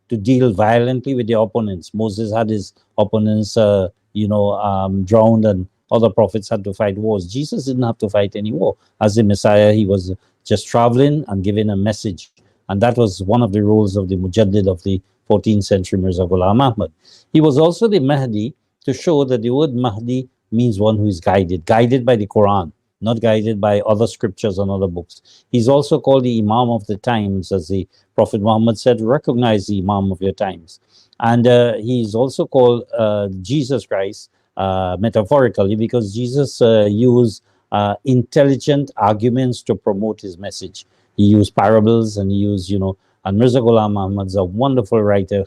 [SPEAKER 1] deal violently with their opponents. Moses had his opponents, drowned, and other prophets had to fight wars. Jesus didn't have to fight any war. As the Messiah, he was just traveling and giving a message. And that was one of the roles of the Mujaddid of the 14th century, Mirza Ghulam Ahmad. He was also the Mahdi, to show that the word Mahdi means one who is guided by the Quran, not guided by other scriptures and other books. He's also called the Imam of the times, as the Prophet Muhammad said, recognize the Imam of your times. And he's also called Jesus Christ, metaphorically, because Jesus used intelligent arguments to promote his message. He used parables, and he used, and Mirza Ghulam Ahmad's a wonderful writer,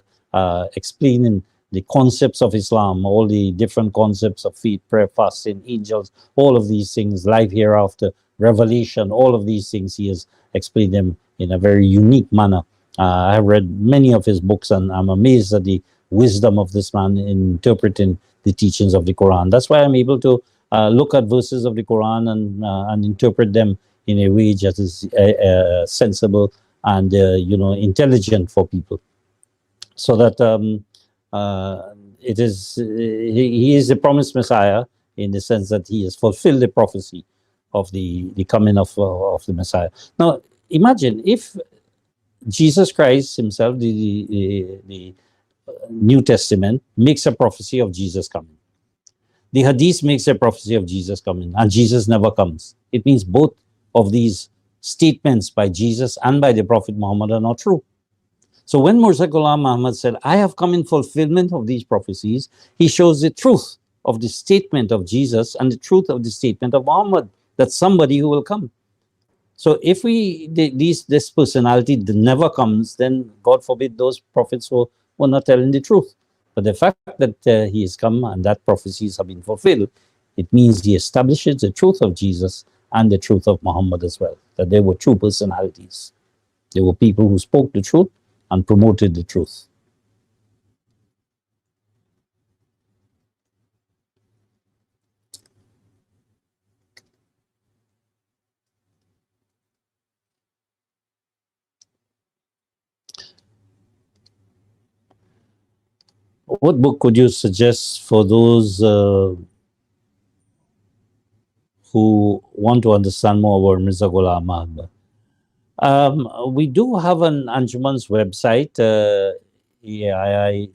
[SPEAKER 1] explaining the concepts of Islam, all the different concepts of faith, prayer, fasting, angels, all of these things, life hereafter, revelation, all of these things, he has explained them in a very unique manner. I have read many of his books, and I'm amazed at the wisdom of this man in interpreting the teachings of the Quran. That's why I'm able to look at verses of the Quran and interpret them in a way that is sensible and intelligent for people. So that it is he is the promised Messiah, in the sense that he has fulfilled the prophecy of the coming of the Messiah. Now, imagine if Jesus Christ himself, the New Testament, makes a prophecy of Jesus coming. The Hadith makes a prophecy of Jesus coming, and Jesus never comes. It means both of these statements by Jesus and by the Prophet Muhammad are not true. So when Mirza Ghulam Ahmad said, I have come in fulfillment of these prophecies, he shows the truth of the statement of Jesus and the truth of the statement of Muhammad, that somebody who will come. So if this personality never comes, then God forbid those prophets were not telling the truth. But the fact that he has come and that prophecies have been fulfilled, it means he establishes the truth of Jesus and the truth of Muhammad as well, that they were true personalities. They were people who spoke the truth and promoted the truth. What book could you suggest for those who want to understand more about Mirza Ghulam Ahmad? We do have an Anjuman's website, eii.org,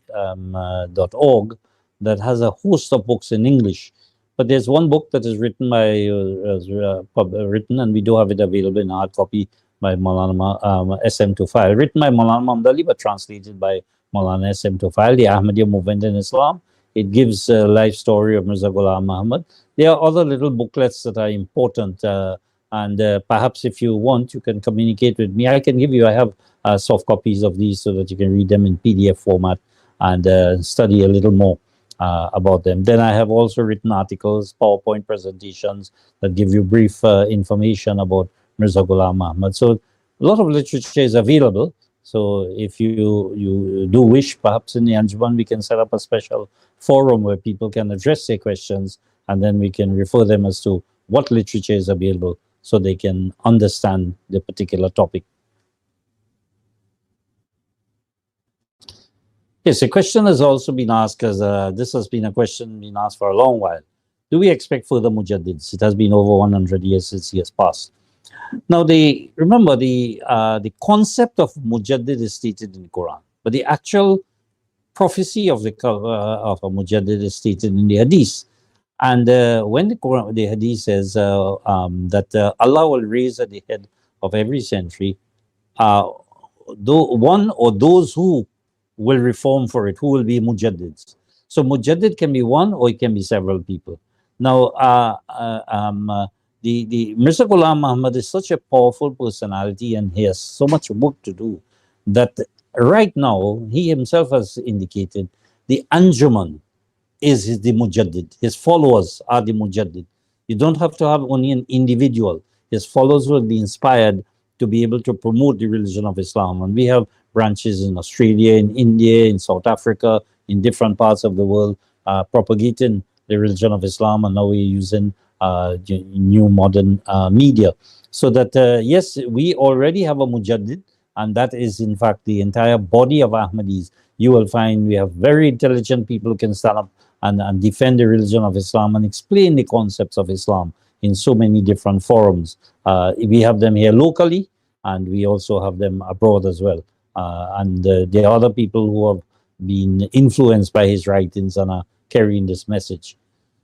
[SPEAKER 1] that has a host of books in English. But there's one book that is written written, and we do have it available in hard copy, by Maulaana SM Tufail, written by Maulana M, but translated by Maulana SM Tufail, the Ahmadiyya movement in Islam. It gives a life story of Mirza Ghulam Ahmad. There are other little booklets that are important. And perhaps if you want, you can communicate with me. I have soft copies of these so that you can read them in PDF format and study a little more about them. Then I have also written articles, PowerPoint presentations that give you brief information about Mirza Ghulam Ahmad. So A lot of literature is available. So if you do wish, perhaps in the Anjuman, we can set up a special forum where people can address their questions, and then we can refer them as to what literature is available so they can understand the particular topic. Yes, a question has also been asked, because this has been a question being asked for a long while. Do we expect further mujaddids? It has been over 100 years since he has passed. Now, remember the concept of mujaddid is stated in the Quran, but the actual prophecy of of a mujaddid is stated in the Hadith. And when the Hadith says that Allah will raise at the head of every century uh, one or those who will reform for it, who will be mujaddids. So mujaddid can be one or it can be several people. Now, the Mirza Ghulam Muhammad is such a powerful personality and he has so much work to do that right now he himself has indicated the Anjuman is the mujaddid. His followers are the mujaddid. You don't have to have only an individual. His followers will be inspired to be able to promote the religion of Islam. And we have branches in Australia, in India, in South Africa, in different parts of the world, propagating the religion of Islam. And now we're using new modern media. So that, yes, we already have a mujaddid, and that is, in fact, the entire body of Ahmadis. You will find we have very intelligent people who can stand up and defend the religion of Islam and explain the concepts of Islam in so many different forums. We have them here locally, and we also have them abroad as well. And there are other people who have been influenced by his writings and are carrying this message.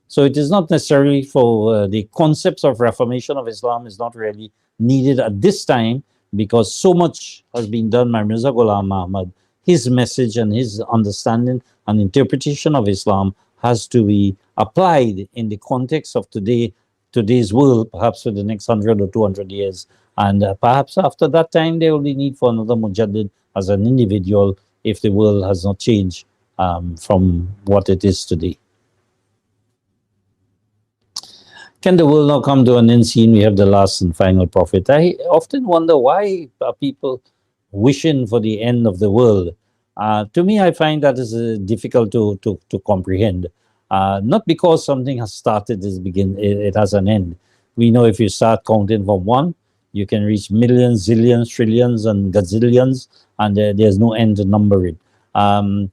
[SPEAKER 1] So it is not necessarily for the concepts of reformation of Islam is not really needed at this time, because so much has been done by Mirza Ghulam Ahmad. His message and his understanding and interpretation of Islam has to be applied in the context of today's world, perhaps for the next 100 or 200 years. And perhaps after that time, there will be need for another mujaddid as an individual if the world has not changed from what it is today. Can the world now come to an end, seeing we have the last and final prophet? I often wonder, why are people wishing for the end of the world? To me, I find that is difficult to comprehend. Not because something has started, it has an end. We know if you start counting from one, you can reach millions, zillions, trillions, and gazillions, and there's no end to number it. I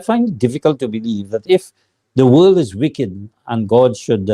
[SPEAKER 1] find it difficult to believe that if the world is wicked and God should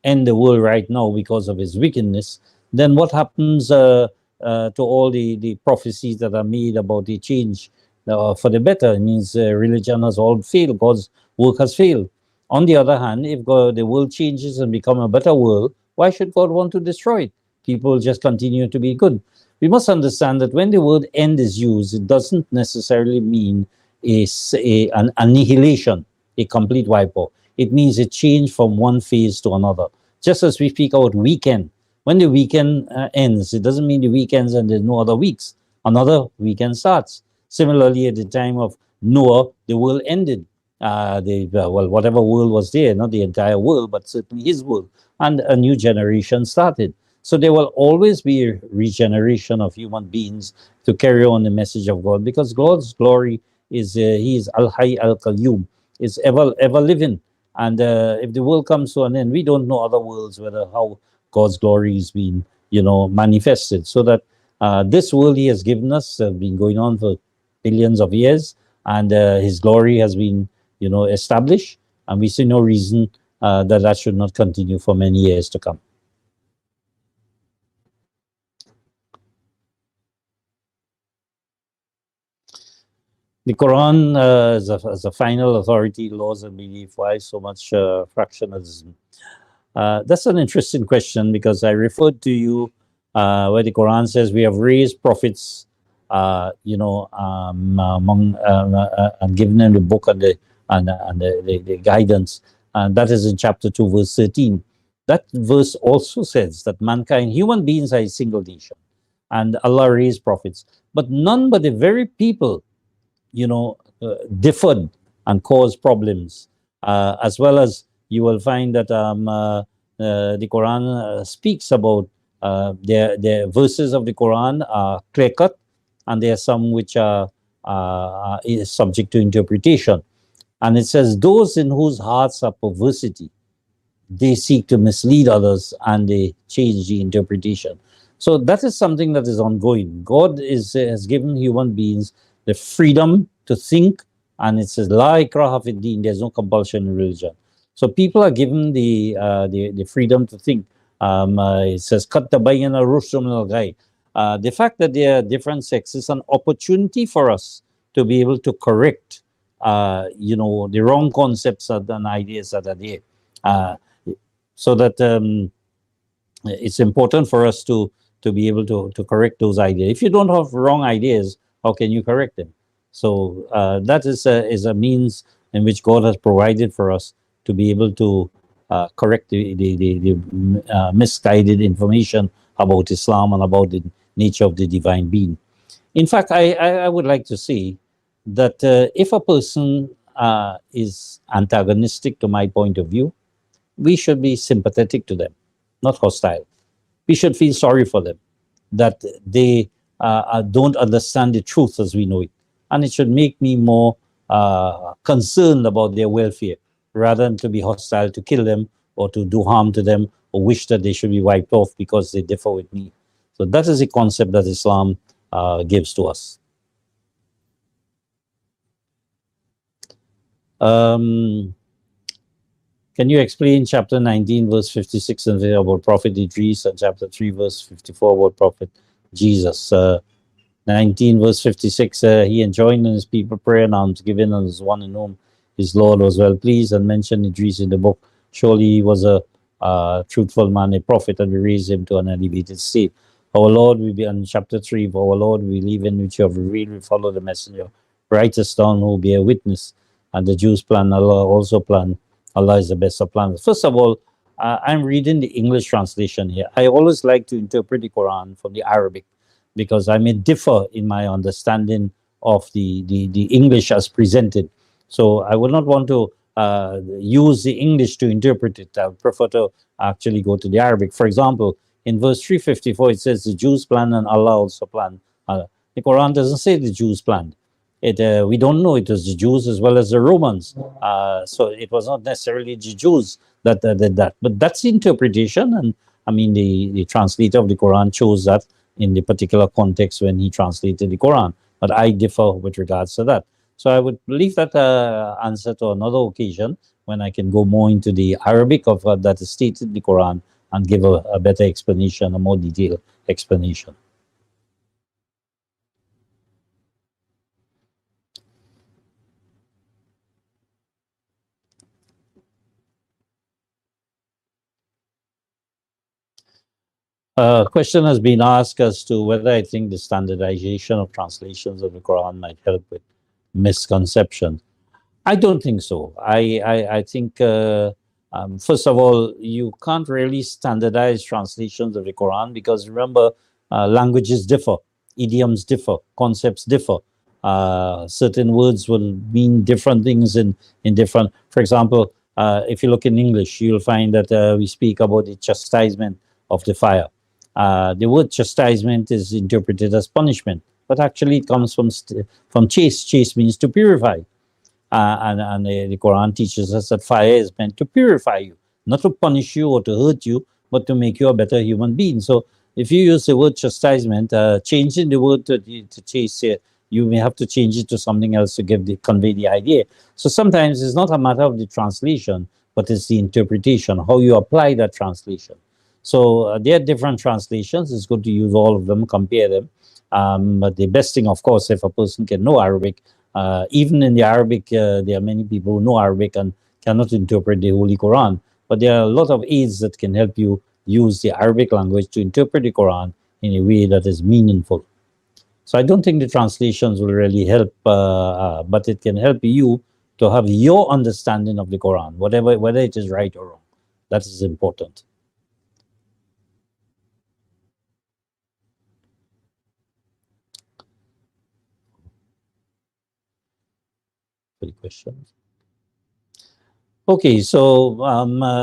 [SPEAKER 1] end the world right now because of his wickedness, then what happens to all the prophecies that are made about the change for the better? It means religion has all failed, God's work has failed. On the other hand, if the world changes and become a better world, why should God want to destroy it? People just continue to be good. We must understand that when the word end is used, it doesn't necessarily mean an annihilation, a complete wipeout. It means a change from one phase to another. Just as we speak about weekend, when the weekend ends, it doesn't mean the weekends and there's no other weeks. Another weekend starts. Similarly, at the time of Noah, the world ended. Whatever world was there, not the entire world, but certainly his world, and a new generation started. So there will always be a regeneration of human beings to carry on the message of God, because God's glory is He is Al Hayy Al Qayyum, is ever living. And if the world comes to an end, we don't know other worlds whether how God's glory is being manifested. So that this world He has given us been going on for billions of years, and His glory has been established, and we see no reason that should not continue for many years to come. The Quran as a final authority, laws and belief. Why so much fractionalism? That's an interesting question, because I referred to you where the Quran says we have raised prophets, among and given them the book and the guidance, and that is in chapter 2, verse 13. That verse also says that mankind, human beings, are a single nation, and Allah raised prophets, but none but the very people differed and caused problems, as well as you will find that the Quran speaks about Their verses of the Quran are clear cut, and there are some which are is subject to interpretation. And it says, "Those in whose hearts are perversity, they seek to mislead others and they change the interpretation." So that is something that is ongoing. God has given human beings the freedom to think, and it says, "La ikraha fid din," there's no compulsion in religion. So people are given the freedom to think. It says, "Qad tabayyana rushd min al-ghayy." The fact that there are different sexes is an opportunity for us to be able to correct, the wrong concepts and ideas that are there. Uh, so that it's important for us to be able to correct those ideas. If you don't have wrong ideas, how can you correct them? So that is a means in which God has provided for us to be able to correct the misguided information about Islam and about the nature of the divine being. In fact, I would like to say that if a person is antagonistic to my point of view, we should be sympathetic to them, not hostile. We should feel sorry for them that they don't understand the truth as we know it. And it should make me more concerned about their welfare rather than to be hostile, to kill them or to do harm to them or wish that they should be wiped off because they differ with me. So that is a concept that Islam gives to us. Um, Can you explain chapter 19, verse 56 and about Prophet Idris, and chapter 3, verse 54 about Prophet Jesus? 19, verse 56, he enjoined on his people prayer and alms given on his one in whom his Lord was well pleased, and mentioned Idris in the book. Surely he was a truthful man, a prophet, and we raised him to an elevated state. Our Lord, we be on chapter 3, for our Lord, we believe in which you have revealed, we follow the messenger. Write us down who be a witness. And the Jews plan, Allah also plan. Allah is the best of planners. First of all, I'm reading the English translation here. I always like to interpret the Quran from the Arabic because I may differ in my understanding of the English as presented. So I would not want to use the English to interpret it. I would prefer to actually go to the Arabic. For example, in verse 354, it says the Jews plan and Allah also plan. The Quran doesn't say the Jews planned. We don't know. It was the Jews as well as the Romans. So it was not necessarily the Jews that did that. But that's the interpretation. And I mean, the translator of the Quran chose that in the particular context when he translated the Quran. But I differ with regards to that. So I would leave that answer to another occasion when I can go more into the Arabic of that is stated in the Quran and give a better explanation, a more detailed explanation. Question has been asked as to whether I think the standardization of translations of the Quran might help with misconception. I don't think so. I think, first of all, you can't really standardize translations of the Quran because remember, languages differ, idioms differ, concepts differ. Certain words will mean different things in different. For example, if you look in English, you'll find that we speak about the chastisement of the fire. The word chastisement is interpreted as punishment, but actually it comes from chase. Chase means to purify. And the Quran teaches us that fire is meant to purify you, not to punish you or to hurt you, but to make you a better human being. So if you use the word chastisement, changing the word to chase, you may have to change it to something else to convey the idea. So sometimes it's not a matter of the translation, but it's the interpretation, how you apply that translation. So there are different translations. It's good to use all of them, compare them. But the best thing, of course, if a person can know Arabic, even in the Arabic, there are many people who know Arabic and cannot interpret the Holy Quran. But there are a lot of aids that can help you use the Arabic language to interpret the Quran in a way that is meaningful. So I don't think the translations will really help, but it can help you to have your understanding of the Quran, whether it is right or wrong. That is important. For the questions. Okay, so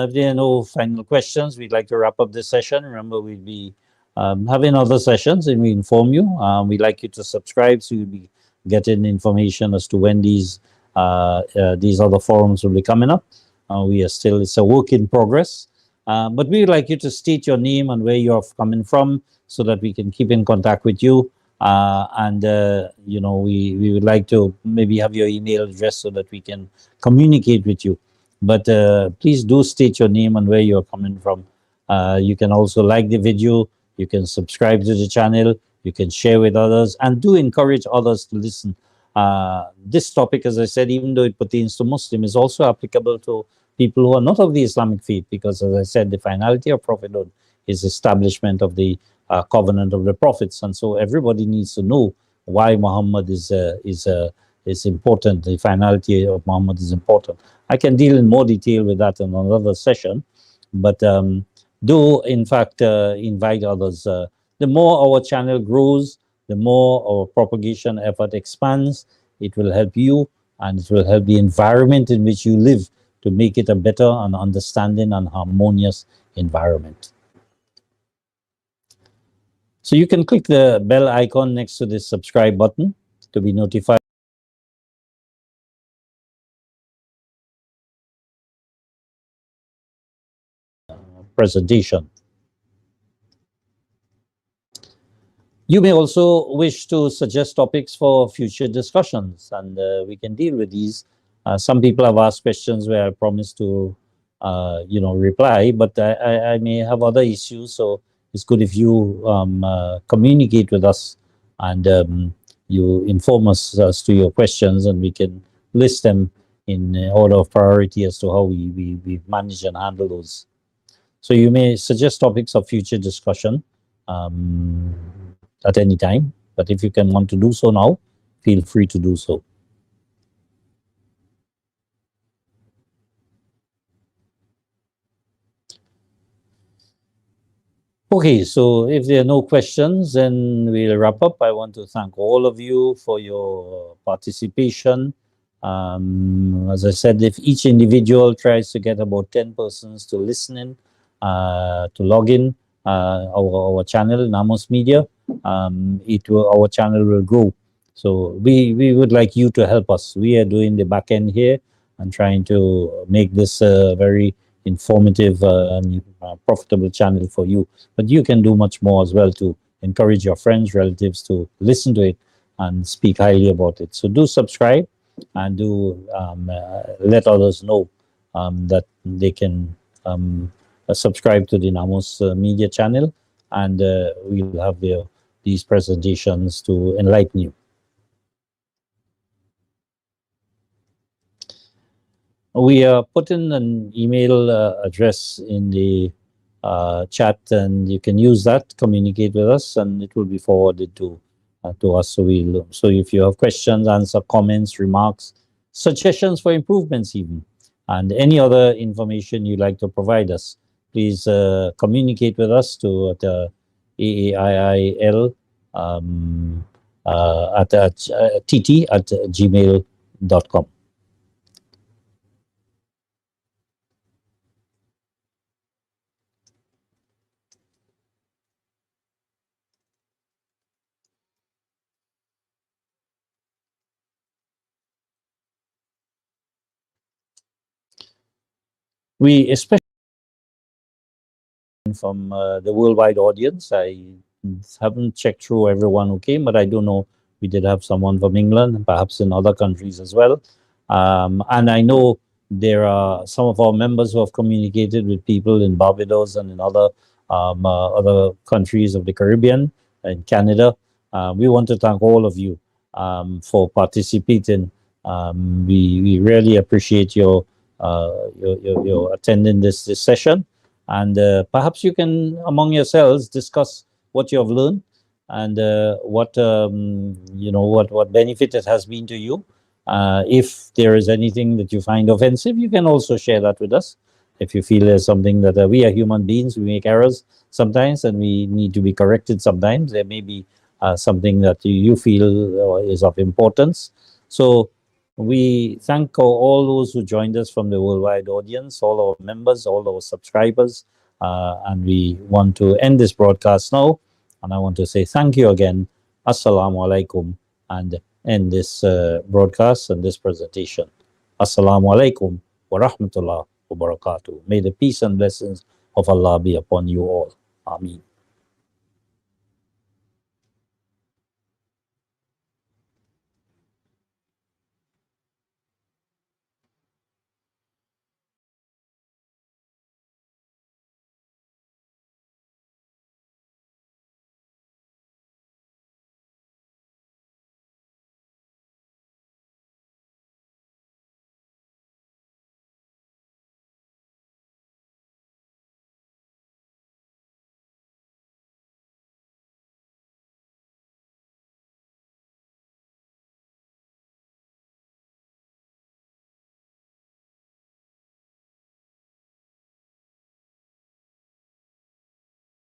[SPEAKER 1] if there are no final questions, we'd like to wrap up this session. Remember, we'll be having other sessions, and we inform you. We'd like you to subscribe so you'll be getting information as to when these other forums will be coming up. It's a work in progress. But we would like you to state your name and where you're coming from so that we can keep in contact with you. We would like to maybe have your email address so that we can communicate with you. But please do state your name and where you're coming from. You can also like the video, you can subscribe to the channel, you can share with others, and do encourage others to listen. This topic, as I said, even though it pertains to Muslims, is also applicable to people who are not of the Islamic faith, because, as I said, the finality of prophethood is establishment of the covenant of the prophets, and so everybody needs to know why Muhammad is important. The finality of Muhammad is important. I can deal in more detail with that in another session, but do in fact invite others. The more our channel grows, the more our propagation effort expands. It will help you, and it will help the environment in which you live to make it a better and understanding and harmonious environment. So you can click the bell icon next to the subscribe button to be notified. Presentation. You may also wish to suggest topics for future discussions, and we can deal with these. Some people have asked questions where I promise to, reply, but I may have other issues, so it's good if you communicate with us and you inform us as to your questions, and we can list them in order of priority as to how we manage and handle those. So you may suggest topics of future discussion at any time, but if you can want to do so now, feel free to do so. Okay, so if there are no questions, then we'll wrap up. I want to thank all of you for your participation. As I said, if each individual tries to get about 10 persons to listen in, to log in our channel, Namos Media, our channel will grow. So we would like you to help us. We are doing the back end here and trying to make this a very informative and profitable channel for you. But you can do much more as well to encourage your friends, relatives to listen to it and speak highly about it. So do subscribe and do let others know that they can subscribe to the Namos Media channel, and we'll have these presentations to enlighten you. We are putting an email address in the chat, and you can use that, communicate with us, and it will be forwarded to us. So if you have questions, answer, comments, remarks, suggestions for improvements even, and any other information you'd like to provide us, please communicate with us to AAIIL tt@gmail.com. We especially from the worldwide audience. I haven't checked through everyone who came, but I do know we did have someone from England, perhaps in other countries as well. And I know there are some of our members who have communicated with people in Barbados and in other countries of the Caribbean and Canada. We want to thank all of you for participating. We really appreciate your attending this session, and perhaps you can among yourselves discuss what you have learned and what benefit it has been to you. If there is anything that you find offensive, you can also share that with us. If you feel there's something that we are human beings, we make errors sometimes and we need to be corrected sometimes. There may be something that you feel is of importance. So we thank all those who joined us from the worldwide audience, all our members, all our subscribers, and we want to end this broadcast now And I want to say thank you again. Assalamu alaikum. And end this broadcast and this presentation. Assalamu alaikum wa rahmatullah wa barakatuh. May the peace and blessings of Allah be upon you all. Ameen.